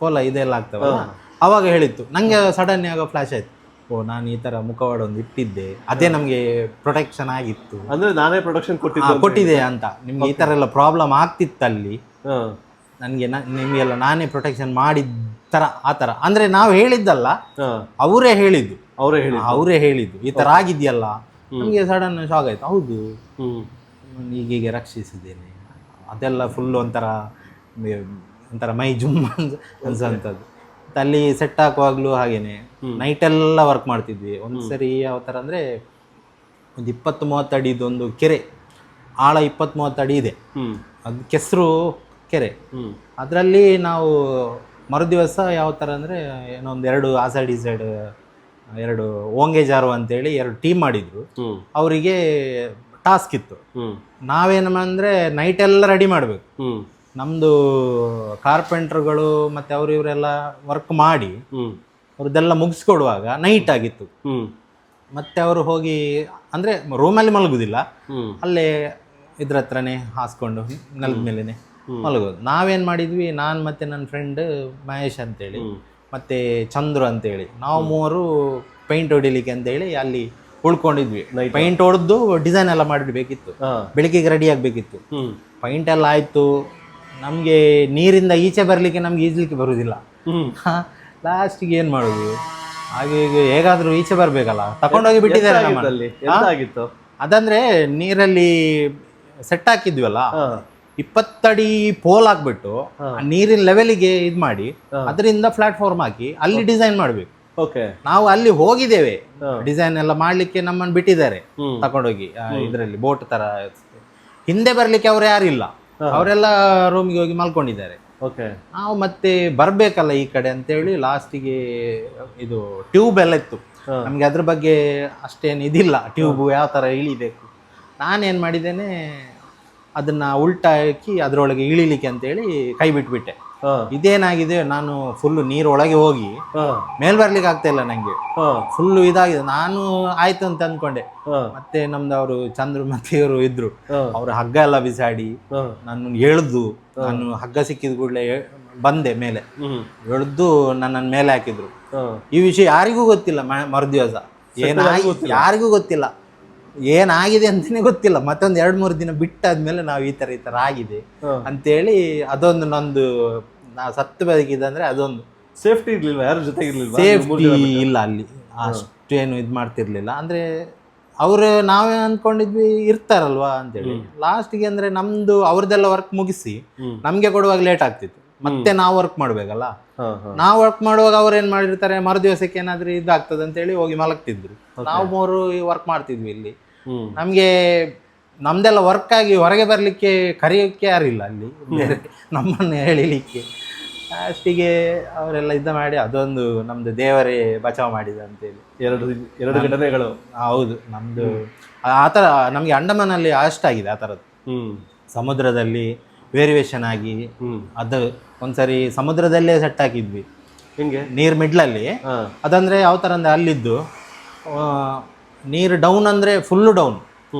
ಕೋಲ ಇದೆಲ್ಲ ಆಗ್ತಾವಲ್ಲ, ಅವಾಗ ಹೇಳಿತ್ತು ನಂಗೆ ಸಡನ್ ಆಗ ಫ್ಲಾಶ್ ಆಯ್ತು, ಓ ನಾನು ಈ ತರ ಮುಖವಾಡ ಒಂದು ಇಟ್ಟಿದ್ದೆ, ಅದೇ ನಮಗೆ ಪ್ರೊಟೆಕ್ಷನ್ ಆಗಿತ್ತು, ಅಂದ್ರೆ ನಾನೇ ಪ್ರೊಡಕ್ಷನ್ ಕೊಟ್ಟಿದೆ ಅಂತ. ನಿಮ್ಗೆ ಈ ತರ ಎಲ್ಲ ಪ್ರಾಬ್ಲಮ್ ಆಗ್ತಿತ್ತಲ್ಲಿ, ನನಗೆ ನಿಮಗೆಲ್ಲ ನಾನೇ ಪ್ರೊಟೆಕ್ಷನ್ ಮಾಡಿದ ತರ ಆ ತರ. ಅಂದ್ರೆ ನಾವು ಹೇಳಿದ್ದಲ್ಲ, ಅವರೇ ಹೇಳಿದ್ದು, ಅವರೇ ಹೇಳಿದ್ದು ಈ ತರ ಆಗಿದೆಯಲ್ಲ. ನಮಗೆ ಸಡನ್ ಶಾಕ್ ಆಯ್ತು, ಹೌದು ಈಗೀಗ ರಕ್ಷಿಸಿದ್ದೇನೆ ಅದೆಲ್ಲ ಫುಲ್ ಒಂಥರ ಮೈ ಜುಮ್ ಅನ್ಸಂಥದ್ದು. ಅಲ್ಲಿ ಸೆಟ್ ಹಾಕುವಾಗ್ಲೂ ಹಾಗೇನೆ ನೈಟೆಲ್ಲ ವರ್ಕ್ ಮಾಡ್ತಿದ್ವಿ. ಒಂದ್ಸರಿ ಯಾವ ಥರ ಅಂದರೆ ಒಂದು 20-30 ಅಡಿದು ಒಂದು ಕೆರೆ, ಆಳ 20-30 ಅಡಿ ಇದೆ, ಅದು ಕೆಸರು ಕೆರೆ. ಅದರಲ್ಲಿ ನಾವು ಮರುದಿವಸ ಯಾವ ಥರ ಅಂದರೆ ಏನೋ ಒಂದು 2 ಆ ಸೈಡ್ ಈ ಸೈಡ್ 2 ಓಂಗೆ ಜಾರು ಅಂತೇಳಿ 2 ಟೀಮ್ ಮಾಡಿದ್ರು. ಅವರಿಗೆ ಟಾಸ್ಕ್ ಇತ್ತು. ನಾವೇನು ಅಂದರೆ ನೈಟೆಲ್ಲ ರೆಡಿ ಮಾಡಬೇಕು. ನಮ್ಮದು ಕಾರ್ಪೆಂಟ್ರುಗಳು ಮತ್ತು ಅವರು ಇವರೆಲ್ಲ ವರ್ಕ್ ಮಾಡಿ ಅವ್ರದ್ದೆಲ್ಲ ಮುಗಿಸ್ಕೊಡುವಾಗ ನೈಟ್ ಆಗಿತ್ತು. ಮತ್ತೆ ಅವರು ಹೋಗಿ ಅಂದರೆ ರೂಮಲ್ಲಿ ಮಲಗುದಿಲ್ಲ, ಅಲ್ಲೇ ಇದ್ರ ಹತ್ರನೇ ಹಾಸ್ಕೊಂಡು ನೆಲದ ಮೇಲೆನೆ ಮಲಗೋದು. ನಾವೇನು ಮಾಡಿದ್ವಿ, ನಾನು ಮತ್ತು ನನ್ನ ಫ್ರೆಂಡ್ ಮಹೇಶ್ ಅಂತೇಳಿ ಮತ್ತು ಚಂದ್ರು ಅಂತೇಳಿ, ನಾವು 3 ಪೈಂಟ್ ಹೊಡಿಲಿಕ್ಕೆ ಅಂತೇಳಿ ಅಲ್ಲಿ ಉಳ್ಕೊಂಡಿದ್ವಿ. ಪೈಂಟ್ ಹೊಡೆದು ಡಿಸೈನ್ ಎಲ್ಲ ಮಾಡಿಡ್ಬೇಕಿತ್ತು, ಬೆಳಿಗ್ಗೆಗೆ ರೆಡಿ ಆಗಬೇಕಿತ್ತು. ಪೈಂಟ್ ಎಲ್ಲ ಆಯಿತು. ನಮಗೆ ನೀರಿಂದ ಈಚೆ ಬರಲಿಕ್ಕೆ ನಮ್ಗೆ ಈಜಲಿಕ್ಕೆ ಬರುವುದಿಲ್ಲ. ಲಾಸ್ಟಿಗೆ ಏನು ಮಾಡೋದು, ಹಾಗೆ ಹೇಗಾದರೂ ಈಚೆ ಬರಬೇಕಲ್ಲ, ತಗೊಂಡೋಗಿ ಬಿಟ್ಟಿದ್ದಾರೆ ನಮ್ಮಲ್ಲಿ. ಅದಂದ್ರೆ ನೀರಲ್ಲಿ ಸೆಟ್ ಹಾಕಿದ್ವಲ್ಲ, 20 ಅಡಿ ಪೋಲ್ ಹಾಕ್ಬಿಟ್ಟು ನೀರಿನ ಲೆವೆಲಿಗೆ ಇದು ಮಾಡಿ ಅದರಿಂದ ಪ್ಲಾಟ್ಫಾರ್ಮ್ ಹಾಕಿ ಅಲ್ಲಿ ಡಿಸೈನ್ ಮಾಡಬೇಕು. ನಾವು ಅಲ್ಲಿ ಹೋಗಿದ್ದೇವೆ, ಡಿಸೈನ್ ಎಲ್ಲ ಮಾಡ್ಲಿಕ್ಕೆ ನಮ್ಮನ್ನು ಬಿಟ್ಟಿದ್ದಾರೆ ತಗೊಂಡೋಗಿ ಇದರಲ್ಲಿ ಬೋಟ್ ತರ. ಹಿಂದೆ ಬರ್ಲಿಕ್ಕೆ ಅವ್ರು ಯಾರಿಲ್ಲ, ಅವರೆಲ್ಲ ರೂಮಿಗೆ ಹೋಗಿ ಮಲ್ಕೊಂಡಿದ್ದಾರೆ. ನಾವು ಮತ್ತೆ ಬರ್ಬೇಕಲ್ಲ ಈ ಕಡೆ ಅಂತೇಳಿ ಲಾಸ್ಟಿಗೆ ಇದು ಟ್ಯೂಬ್ ಎಲ್ಲ ಇತ್ತು. ನಮ್ಗೆ ಅದ್ರ ಬಗ್ಗೆ ಅಷ್ಟೇನು ಇದಿಲ್ಲ, ಟ್ಯೂಬ್ ಯಾವ ತರ ಇಳಿಬೇಕು. ನಾನೇನ್ ಮಾಡಿದ್ದೇನೆ, ಅದನ್ನ ಉಲ್ಟಾ ಹಾಕಿ ಅದ್ರೊಳಗೆ ಇಳಿಲಿಕ್ಕೆ ಅಂತೇಳಿ ಕೈ ಬಿಟ್ಬಿಟ್ಟೆ. ಇದೇನಾಗಿದೆ, ನಾನು ಫುಲ್ ನೀರೊಳಗೆ ಹೋಗಿ ಮೇಲ್ ಬರ್ಲಿಕ್ಕೆ ಆಗ್ತಾ ಇಲ್ಲ ನಂಗೆ, ಫುಲ್ ಇದಾಗಿದೆ. ನಾನು ಆಯ್ತು ಅಂತ ಅಂದ್ಕೊಂಡೆ. ಮತ್ತೆ ನಮ್ದು ಅವರು ಚಂದ್ರು ಮತ್ತೆ ಇವರು ಇದ್ರು, ಅವ್ರು ಹಗ್ಗ ಎಲ್ಲ ಬಿಸಾಡಿ ನಾನು ಎಳ್ದು, ನಾನು ಹಗ್ಗ ಸಿಕ್ಕಿದ ಕೂಡಲೇ ಬಂದೆ ಮೇಲೆ, ಎಳ್ದು ನನ್ನನ್ನು ಮೇಲೆ ಹಾಕಿದ್ರು. ಈ ವಿಷಯ ಯಾರಿಗೂ ಗೊತ್ತಿಲ್ಲ. ಮರುದಿವಸ ಯಾರಿಗೂ ಗೊತ್ತಿಲ್ಲ, ಏನಾಗಿದೆ ಅಂತಾನೆ ಗೊತ್ತಿಲ್ಲ. ಮತ್ತೊಂದು 2-3 ದಿನ ಬಿಟ್ಟಾದ್ಮೇಲೆ ನಾವು ಈ ತರ ಆಗಿದೆ ಅಂತೇಳಿ, ಅದೊಂದು ನಂದು ನಾವು ಸತ್ತು ಬದುಕಿದಂದ್ರೆ ಅದೊಂದು ಸೇಫ್ಟಿ ಇರ್ಲಿಲ್ಲ, ಯಾರ ಜೊತೆ ಇರ್ಲಿಲ್ಲ, ಸೇಫ್ಟಿ ಇಲ್ಲ ಅಲ್ಲಿ, ಅಷ್ಟೇನು ಇದು ಮಾಡ್ತಿರ್ಲಿಲ್ಲ. ಅಂದ್ರೆ ಅವರು ನಾವೇ ಅಂದ್ಕೊಂಡಿದ್ವಿ ಇರ್ತಾರಲ್ವಾ ಅಂತೇಳಿ. ಲಾಸ್ಟ್ಗೆ ಅಂದ್ರೆ ನಮ್ದು ಅವ್ರದ್ದೆಲ್ಲ ವರ್ಕ್ ಮುಗಿಸಿ ನಮ್ಗೆ ಕೊಡುವಾಗ ಲೇಟ್ ಆಗ್ತಿತ್ತು, ಮತ್ತೆ ನಾವು ವರ್ಕ್ ಮಾಡ್ಬೇಕಲ್ಲ. ನಾವು ವರ್ಕ್ ಮಾಡುವಾಗ ಅವ್ರು ಏನ್ ಮಾಡಿರ್ತಾರೆ, ಮರುದಿವಸಕ್ಕೆ ಏನಾದ್ರೂ ಇದಾಗ್ತದೆ ಅಂತೇಳಿ ಹೋಗಿ ಮಲಗ್ತಿದ್ರು. ನಾವು 3 ವರ್ಕ್ ಮಾಡ್ತಿದ್ವಿ ಇಲ್ಲಿ. ನಮ್ಗೆ ನಮ್ದೆಲ್ಲ ವರ್ಕ್ ಆಗಿ ಹೊರಗೆ ಬರ್ಲಿಕ್ಕೆ ಕರೆಯೋಕ್ಕೆ ಯಾರಿಲ್ಲ ಅಲ್ಲಿ, ಬೇರೆ ನಮ್ಮನ್ನು ಹೇಳಿಲಿಕ್ಕೆ. ಲಾಸ್ಟಿಗೆ ಅವರೆಲ್ಲ ಇದ್ದ ಮಾಡಿ ಅದೊಂದು ನಮ್ದು ದೇವರೇ ಬಚಾವ್ ಮಾಡಿದ ಅಂತೇಳಿ 2 ಘಟನೆಗಳು. ಹೌದು, ನಮ್ದು ಆತರ ನಮ್ಗೆ ಅಂಡಮಾನಲ್ಲಿ ಅಷ್ಟಾಗಿದೆ ಆ ಥರದ್ದು. ಸಮುದ್ರದಲ್ಲಿ ವೇರಿಯೇಷನ್ ಆಗಿ ಅದು ಒಂದ್ಸರಿ ಸಮುದ್ರದಲ್ಲೇ ಸೆಟ್ ಹಾಕಿದ್ವಿ, ಹಿಂಗೆ ನೀರ್ ಮಿಡ್ಲಲ್ಲಿ. ಅದಂದ್ರೆ ಯಾವ ತರ ಅಂದ್ರೆ ಅಲ್ಲಿದ್ದು ನೀರು ಡೌನ್ ಅಂದ್ರೆ ಫುಲ್ಲು ಡೌನ್,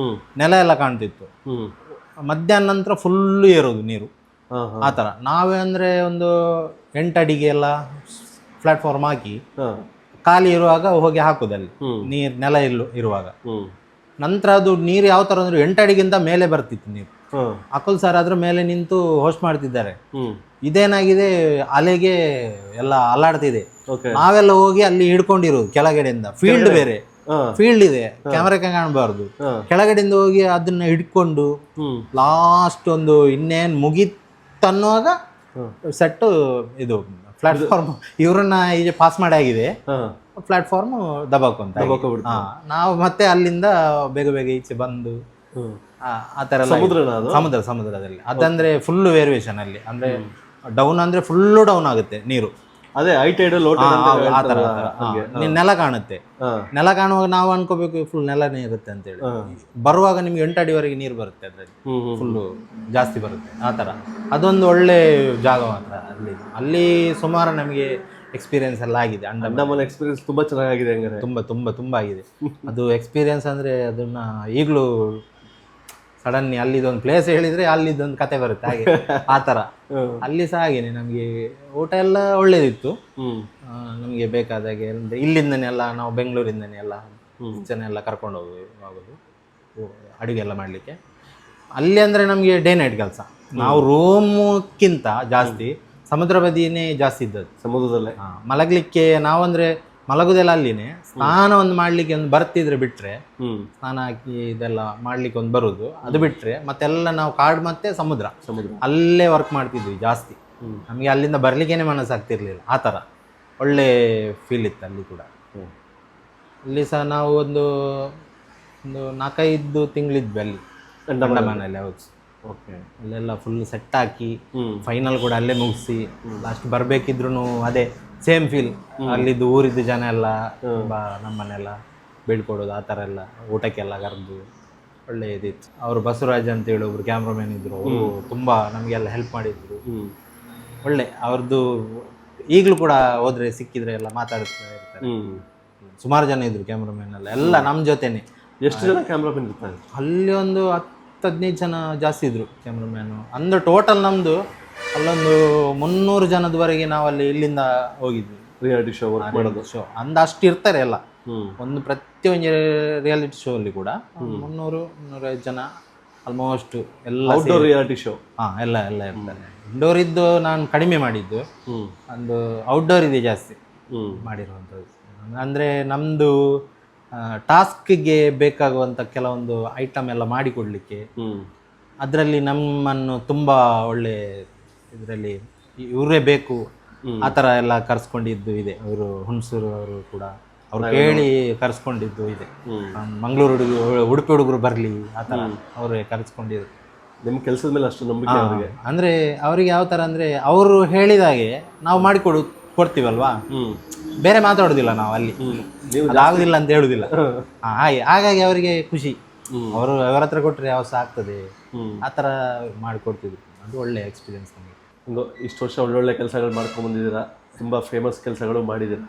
ನೆಲ ಎಲ್ಲ ಕಾಣ್ತಿತ್ತು. ಮಧ್ಯಾಹ್ನ ನಂತರ ಫುಲ್ಲು ಏರೋದು ನೀರು ಆ ಥರ. ನಾವೇ ಅಂದರೆ ಒಂದು 8 ಅಡಿಗೆ ಎಲ್ಲ ಪ್ಲಾಟ್ಫಾರ್ಮ್ ಹಾಕಿ ಖಾಲಿ ಇರುವಾಗ ಹೋಗಿ ಹಾಕೋದಲ್ಲಿ ನೀರು, ನೆಲ ಇರುವಾಗ. ನಂತರ ಅದು ನೀರು ಯಾವ ಥರ ಅಂದ್ರೆ 8 ಅಡಿಗಿಂತ ಮೇಲೆ ಬರ್ತಿತ್ತು ನೀರು. ಅಕುಲ್ ಸರ್ ಅದ್ರ ಮೇಲೆ ನಿಂತು ಹೋಸ್ಟ್ ಮಾಡ್ತಿದ್ದಾರೆ. ಇದೇನಾಗಿದೆ, ಅಲೆಗೆ ಎಲ್ಲ ಅಲ್ಲಾಡ್ತಿದೆ. ನಾವೆಲ್ಲ ಹೋಗಿ ಅಲ್ಲಿ ಹಿಡ್ಕೊಂಡಿರೋದು ಕೆಳಗಡೆಯಿಂದ. ಫೀಲ್ಡ್ ಬೇರೆ, ಫೀಲ್ಡ್ ಇದೆ, ಕ್ಯಾಮರಾಕ್ಕೆ ಕಾಣಬಾರ್ದು. ಕೆಳಗಡೆಯಿಂದ ಹೋಗಿ ಅದನ್ನ ಹಿಡ್ಕೊಂಡು ಲಾಸ್ಟ್ ಒಂದು ಇನ್ನೇನು ಮುಗಿತನ್ನುವಾಗ ಸೆಟ್ಟು ಇದು ಪ್ಲಾಟ್ಫಾರ್ಮ್ ಇವ್ರನ್ನ ಈಗ ಪಾಸ್ ಮಾಡಿ ಆಗಿದೆ, ಪ್ಲಾಟ್ಫಾರ್ಮ್ ದಬಾಕೊಂತ. ನಾವು ಮತ್ತೆ ಅಲ್ಲಿಂದ ಬೇಗ ಬೇಗ ಈಚೆ ಬಂದು ಆ ತರ ಸಮುದ್ರದಲ್ಲಿ. ಅದಂದ್ರೆ ಫುಲ್ ವೇರಿಯೇಷನ್ ಅಲ್ಲಿ, ಅಂದ್ರೆ ಡೌನ್ ಅಂದ್ರೆ ಫುಲ್ಲು ಡೌನ್ ಆಗುತ್ತೆ ನೀರು. ಅದೇ ಹೈ ಟೈಡ್ ಲೋ ಆ ತರ ನೆಲ ಕಾಣುತ್ತೆ. ನೆಲ ಕಾಣುವಾಗ ನಾವು ಅನ್ಕೋಬೇಕು ಫುಲ್ ನೆಲನೇ ಇರುತ್ತೆ ಅಂತೇಳಿ. ಬರುವಾಗ ನಿಮ್ಗೆ 8 ಅಡಿವರೆಗೆ ನೀರು ಬರುತ್ತೆ, ಅದ್ರಲ್ಲಿ ಫುಲ್ಲು ಜಾಸ್ತಿ ಬರುತ್ತೆ ಆ ತರ. ಅದೊಂದು ಒಳ್ಳೆ ಜಾಗ ಮಾತ್ರ ಅಲ್ಲಿ. ಅಲ್ಲಿ ಸುಮಾರು ನಮಗೆ ಎಕ್ಸ್ಪೀರಿಯನ್ಸ್ ಎಲ್ಲ ಆಗಿದೆ. ಅಂಡಮಾನ್ ಎಕ್ಸ್ಪೀರಿಯನ್ಸ್ ತುಂಬಾ ಚೆನ್ನಾಗಿದೆ, ತುಂಬಾ ತುಂಬಾ ತುಂಬಾ ಆಗಿದೆ ಅದು ಎಕ್ಸ್ಪೀರಿಯನ್ಸ್. ಅಂದ್ರೆ ಅದನ್ನ ಈಗಲೂ ಸಡನ್ಲಿ ಅಲ್ಲಿದೊಂದು ಪ್ಲೇಸ್ ಹೇಳಿದ್ರೆ ಅಲ್ಲಿದ್ದೊಂದು ಕತೆ ಬರುತ್ತೆ ಹಾಗೆ ಆ ಥರ. ಅಲ್ಲಿ ಸಹ ಹಾಗೇನೆ ನಮಗೆ ಊಟ ಎಲ್ಲ ಒಳ್ಳೇದಿತ್ತು. ನಮಗೆ ಬೇಕಾದಾಗೆ ಅಂದರೆ ಇಲ್ಲಿಂದನೇ ಎಲ್ಲ ನಾವು ಬೆಂಗಳೂರಿಂದನೇ ಎಲ್ಲ ಜನ ಎಲ್ಲ ಕರ್ಕೊಂಡು ಹೋಗೋದು ಅಡುಗೆ ಎಲ್ಲ ಮಾಡಲಿಕ್ಕೆ. ಅಲ್ಲಿ ಅಂದರೆ ನಮಗೆ ಡೇ ನೈಟ್ ಕೆಲಸ. ನಾವು ರೂಮ್ಕ್ಕಿಂತ ಜಾಸ್ತಿ ಸಮುದ್ರ ಬದಿನೇ ಜಾಸ್ತಿ ಇದ್ದದ್ದು. ಸಮುದ್ರದಲ್ಲೇ ಮಲಗಲಿಕ್ಕೆ ನಾವಂದರೆ ಮಲಗುದೆಲ್ಲ ಅಲ್ಲಿನೇ. ಸ್ನಾನ ಒಂದು ಮಾಡಲಿಕ್ಕೆ ಒಂದು ಬರ್ತಿದ್ರೆ ಬಿಟ್ಟರೆ, ಸ್ನಾನ ಹಾಕಿ ಇದೆಲ್ಲ ಮಾಡಲಿಕ್ಕೆ ಒಂದು ಬರೋದು, ಅದು ಬಿಟ್ಟರೆ ಮತ್ತೆಲ್ಲ ನಾವು ಕಾಡು ಮತ್ತೆ ಸಮುದ್ರ ಅಲ್ಲೇ ವರ್ಕ್ ಮಾಡ್ತಿದ್ವಿ ಜಾಸ್ತಿ. ನಮಗೆ ಅಲ್ಲಿಂದ ಬರಲಿಕ್ಕೇನೆ ಮನಸ್ಸಾಗ್ತಿರ್ಲಿಲ್ಲ. ಆ ಥರ ಒಳ್ಳೆ ಫೀಲ್ ಇತ್ತು ಅಲ್ಲಿ ಕೂಡ. ಅಲ್ಲಿ ಸಹ ನಾವು ಒಂದು 4-5 ತಿಂಗಳಿದ್ವಿ ಅಲ್ಲಿ ಅಂಡಮಾನಲ್ಲಿ. ಹೌದು. ಓಕೆ. ಅಲ್ಲೆಲ್ಲ ಫುಲ್ ಸೆಟ್ ಹಾಕಿ ಫೈನಲ್ ಕೂಡ ಅಲ್ಲೇ ಮುಗಿಸಿ ಲಾಸ್ಟ್ ಬರಬೇಕಿದ್ರು ಅದೇ ಸೇಮ್ ಫೀಲ್. ಅಲ್ಲಿದ್ದು ಊರಿದ್ದು ಜನ ಎಲ್ಲ ನಮ್ಮನ್ನೆಲ್ಲ ಬೀಳ್ಕೊಡೋದು, ಆ ಥರ ಎಲ್ಲ ಊಟಕ್ಕೆಲ್ಲ ಕರೆದು ಒಳ್ಳೆ ಇದಿತ್ತು. ಅವರು ಬಸವರಾಜ್ ಅಂತೇಳಿ ಒಬ್ರು ಕ್ಯಾಮ್ರಾಮನ್ ಇದ್ರು, ಅವರು ತುಂಬ ನಮಗೆಲ್ಲ ಹೆಲ್ಪ್ ಮಾಡಿದ್ರು. ಒಳ್ಳೆ ಅವ್ರದ್ದು ಈಗಲೂ ಕೂಡ ಹೋದ್ರೆ ಸಿಕ್ಕಿದ್ರೆ ಎಲ್ಲ ಮಾತಾಡ್ತಾ ಇರ್ತಾರೆ. ಸುಮಾರು ಜನ ಇದ್ರು ಕ್ಯಾಮ್ರಾಮನ್ ಎಲ್ಲ ನಮ್ಮ ಜೊತೆನೆ. ಎಷ್ಟು ಜನ ಕ್ಯಾಮ್ರಾಮನ್ ಇರ್ತಾರೆ ಅಲ್ಲಿ? ಒಂದು 10-15 ಜನ ಜಾಸ್ತಿ ಇದ್ರು ಕ್ಯಾಮ್ರಾಮ್ಯಾನು. ಅಂದ್ರೆ ಟೋಟಲ್ ನಮ್ಮದು ಅಲ್ಲೊಂದು 300 ಜನದವರೆಗೆ ನಾವಲ್ಲಿ ಇಲ್ಲಿಂದ ಹೋಗಿದ್ವಿ. ರಿಯಾಲಿಟಿ ಶೋ ವರ್ಕ್ ಮಾಡೋದು ಶೋ ಅಂದ ಅಷ್ಟು ಇರ್ತಾರೆ ಎಲ್ಲ. ಒಂದು ಪ್ರತಿಯೊಂದು ರಿಯಾಲಿಟಿ ಶೋ ಅಲ್ಲಿ ಕೂಡ 300-305 ಜನ ಆಲ್ಮೋಸ್ಟ್ ಎಲ್ಲ ಔಟ್ಡೋರ್ ರಿಯಾಲಿಟಿ ಶೋ. ಎಲ್ಲ ಇರ್ತಾರೆ. ಇಂಡೋರ್ ಇದ್ದು ನಾನು ಕಡಿಮೆ ಮಾಡಿದ್ದು, ಒಂದು ಔಟ್ಡೋರ್ ಇದೆ ಜಾಸ್ತಿ ಮಾಡಿರುವಂಥದ್ದು. ಅಂದರೆ ನಮ್ಮದು ಟಾಸ್ಕ್ಗೆ ಬೇಕಾಗುವಂಥ ಕೆಲವೊಂದು ಐಟಮ್ ಎಲ್ಲ ಮಾಡಿಕೊಡ್ಲಿಕ್ಕೆ ಅದರಲ್ಲಿ ನಮ್ಮನ್ನು ತುಂಬ ಒಳ್ಳೆ ಇದರಲ್ಲಿ ಇವರೇ ಬೇಕು ಆ ಥರ ಎಲ್ಲ ಕರೆಸ್ಕೊಂಡಿದ್ದು ಇದೆ. ಅವರು ಹುಣಸೂರು ಅವರು ಕೂಡ ಅವ್ರು ಕೇಳಿ ಕರೆಸ್ಕೊಂಡಿದ್ದು ಇದೆ. ಮಂಗಳೂರು ಉಡುಪಿ ಹುಡುಗರು ಬರಲಿ ಆ ಥರ ಅವರೇ ಕರೆಸ್ಕೊಂಡಿದ್ರು. ನಿಮ್ಮ ಕೆಲಸದ ಮೇಲೆ ಅಷ್ಟು ನಂಬಿಕೆ ಅವರಿಗೆ. ಅಂದರೆ ಅವರಿಗೆ ಯಾವ ಥರ ಅಂದರೆ ಅವರು ಹೇಳಿದಾಗೆ ನಾವು ಕೊಡ್ತೀವಲ್ವಾ, ಬೇರೆ ಮಾತಾಡೋದಿಲ್ಲ ನಾವು ಅಲ್ಲಿ, ಆಗುದಿಲ್ಲ ಅಂತ ಹೇಳುದಿಲ್ಲ. ಹಾಗಾಗಿ ಅವರಿಗೆ ಖುಷಿ, ಅವರು ಅವರ ಹತ್ರ ಕೊಟ್ಟರೆ ಯಾವ ಸಹ ಆಗ್ತದೆ ಆ ಥರ ಮಾಡಿಕೊಡ್ತಿದ್ರು. ಅದು ಒಳ್ಳೆ ಎಕ್ಸ್ಪೀರಿಯನ್ಸ್ ನಮಗೆ. ಒಂದು ಇಷ್ಟು ವರ್ಷ ಒಳ್ಳೊಳ್ಳೆ ಕೆಲಸಗಳು ಮಾಡ್ಕೊಂಡು ಬಂದಿದ್ದೀರಾ, ತುಂಬ ಫೇಮಸ್ ಕೆಲಸಗಳು ಮಾಡಿದ್ದೀರಾ.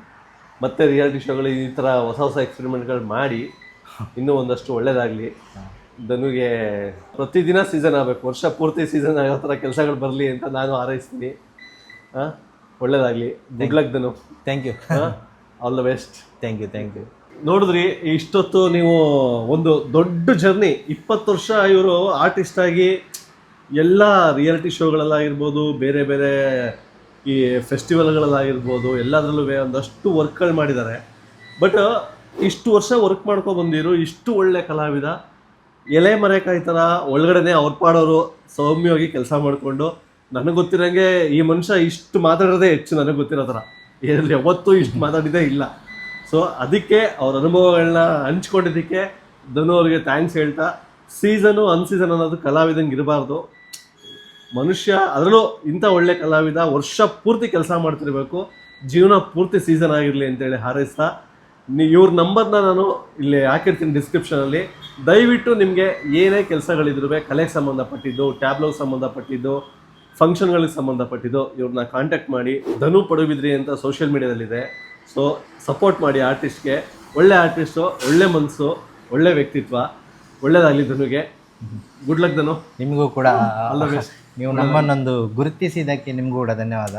ಮತ್ತೆ ರಿಯಾಲಿಟಿ ಶೋಗಳು ಈ ಥರ ಹೊಸ ಹೊಸ ಎಕ್ಸ್ಪೆರಿಮೆಂಟ್ಗಳು ಮಾಡಿ ಇನ್ನೂ ಒಂದಷ್ಟು ಒಳ್ಳೇದಾಗಲಿ. ಧನುಗೆ ಪ್ರತಿದಿನ ಸೀಸನ್ ಆಗಬೇಕು, ವರ್ಷ ಪೂರ್ತಿ ಸೀಸನ್ ಆಗೋ ಥರ ಕೆಲಸಗಳು ಬರಲಿ ಅಂತ ನಾನು ಹಾರೈಸ್ತೀನಿ. ಒಳ್ಳೇದಾಗಲಿ. Good luck Dhanu. Thank you. All the best. Thank you. ನೋಡಿದ್ರಿ, ಇಷ್ಟೊತ್ತು ನೀವು ಒಂದು ದೊಡ್ಡ ಜರ್ನಿ, 20 ವರ್ಷ ಇವರು ಆರ್ಟಿಸ್ಟ್ ಆಗಿ ಎಲ್ಲ ರಿಯಾಲಿಟಿ ಶೋಗಳಲ್ಲಾಗಿರ್ಬೋದು, ಬೇರೆ ಬೇರೆ ಈ ಫೆಸ್ಟಿವಲ್ಗಳಲ್ಲಾಗಿರ್ಬೋದು, ಎಲ್ಲದರಲ್ಲೂ ಒಂದಷ್ಟು ವರ್ಕ್ಗಳು ಮಾಡಿದ್ದಾರೆ. ಬಟ್ ಇಷ್ಟು ವರ್ಷ ವರ್ಕ್ ಮಾಡ್ಕೊಂಡು ಬಂದಿರೋ ಇಷ್ಟು ಒಳ್ಳೆ ಕಲಾವಿದ, ಎಲೆ ಮರೆಕಾಯಿ ಥರ ಒಳಗಡೆನೆ ಅವ್ರ ಪಾಡೋರು ಸೌಮ್ಯವಾಗಿ ಕೆಲಸ ಮಾಡಿಕೊಂಡು, ನನಗೆ ಗೊತ್ತಿರೋಂಗೆ ಈ ಮನುಷ್ಯ ಇಷ್ಟು ಮಾತಾಡೋದೇ ಹೆಚ್ಚು ನನಗೆ ಗೊತ್ತಿರೋ ಥರ, ಯಾವತ್ತೂ ಇಷ್ಟು ಮಾತಾಡಿದ್ದೇ ಇಲ್ಲ. ಸೊ ಅದಕ್ಕೆ ಅವ್ರ ಅನುಭವಗಳನ್ನ ಹಂಚ್ಕೊಂಡಿದ್ದಕ್ಕೆ ಧನು ಅವ್ರಿಗೆ ಥ್ಯಾಂಕ್ಸ್ ಹೇಳ್ತಾ, ಸೀಸನು ಅನ್ಸೀಸನ್ ಅನ್ನೋದು ಕಲಾವಿದಂಗೆ ಇರಬಾರ್ದು. ಮನುಷ್ಯ ಅದರಲ್ಲೂ ಇಂಥ ಒಳ್ಳೆ ಕಲಾವಿದ ವರ್ಷ ಪೂರ್ತಿ ಕೆಲಸ ಮಾಡ್ತಿರ್ಬೇಕು, ಜೀವನ ಪೂರ್ತಿ ಸೀಸನ್ ಆಗಿರಲಿ ಅಂತೇಳಿ ಹಾರೈಸ್ತಾ, ಇವ್ರ ನಂಬರ್ನ ನಾನು ಇಲ್ಲಿ ಹಾಕಿರ್ತೀನಿ ಡಿಸ್ಕ್ರಿಪ್ಷನಲ್ಲಿ. ದಯವಿಟ್ಟು ನಿಮಗೆ ಏನೇ ಕೆಲಸಗಳಿದ್ರು, ಕಲೆಗೆ ಸಂಬಂಧಪಟ್ಟಿದ್ದು, ಟ್ಯಾಬ್ಲೋಗೆ ಸಂಬಂಧಪಟ್ಟಿದ್ದು, ಫಂಕ್ಷನ್ಗಳಿಗೆ ಸಂಬಂಧಪಟ್ಟಿದ್ದು, ಇವ್ರನ್ನ ಕಾಂಟ್ಯಾಕ್ಟ್ ಮಾಡಿ. ಧನು ಪಡುಬಿದ್ರಿ ಅಂತ ಸೋಷಿಯಲ್ ಮೀಡಿಯಾದಲ್ಲಿದೆ. ಸೊ ಸಪೋರ್ಟ್ ಮಾಡಿ ಆರ್ಟಿಸ್ಟ್ಗೆ. ಒಳ್ಳೆ ಆರ್ಟಿಸ್ಟು, ಒಳ್ಳೆ ಮನಸ್ಸು, ಒಳ್ಳೆ ವ್ಯಕ್ತಿತ್ವ. ಒಳ್ಳೇದಾಗಲಿ ಧನುಗೆ. ಗುಡ್ ಲಕ್ ಧನು. ನಿಮಗೂ ಕೂಡ ನೀವು ನಮ್ಮನ್ನೊಂದು ಗುರುತಿಸಿದ್ದಕ್ಕೆ ನಿಮಗೂ ಕೂಡ ಧನ್ಯವಾದ.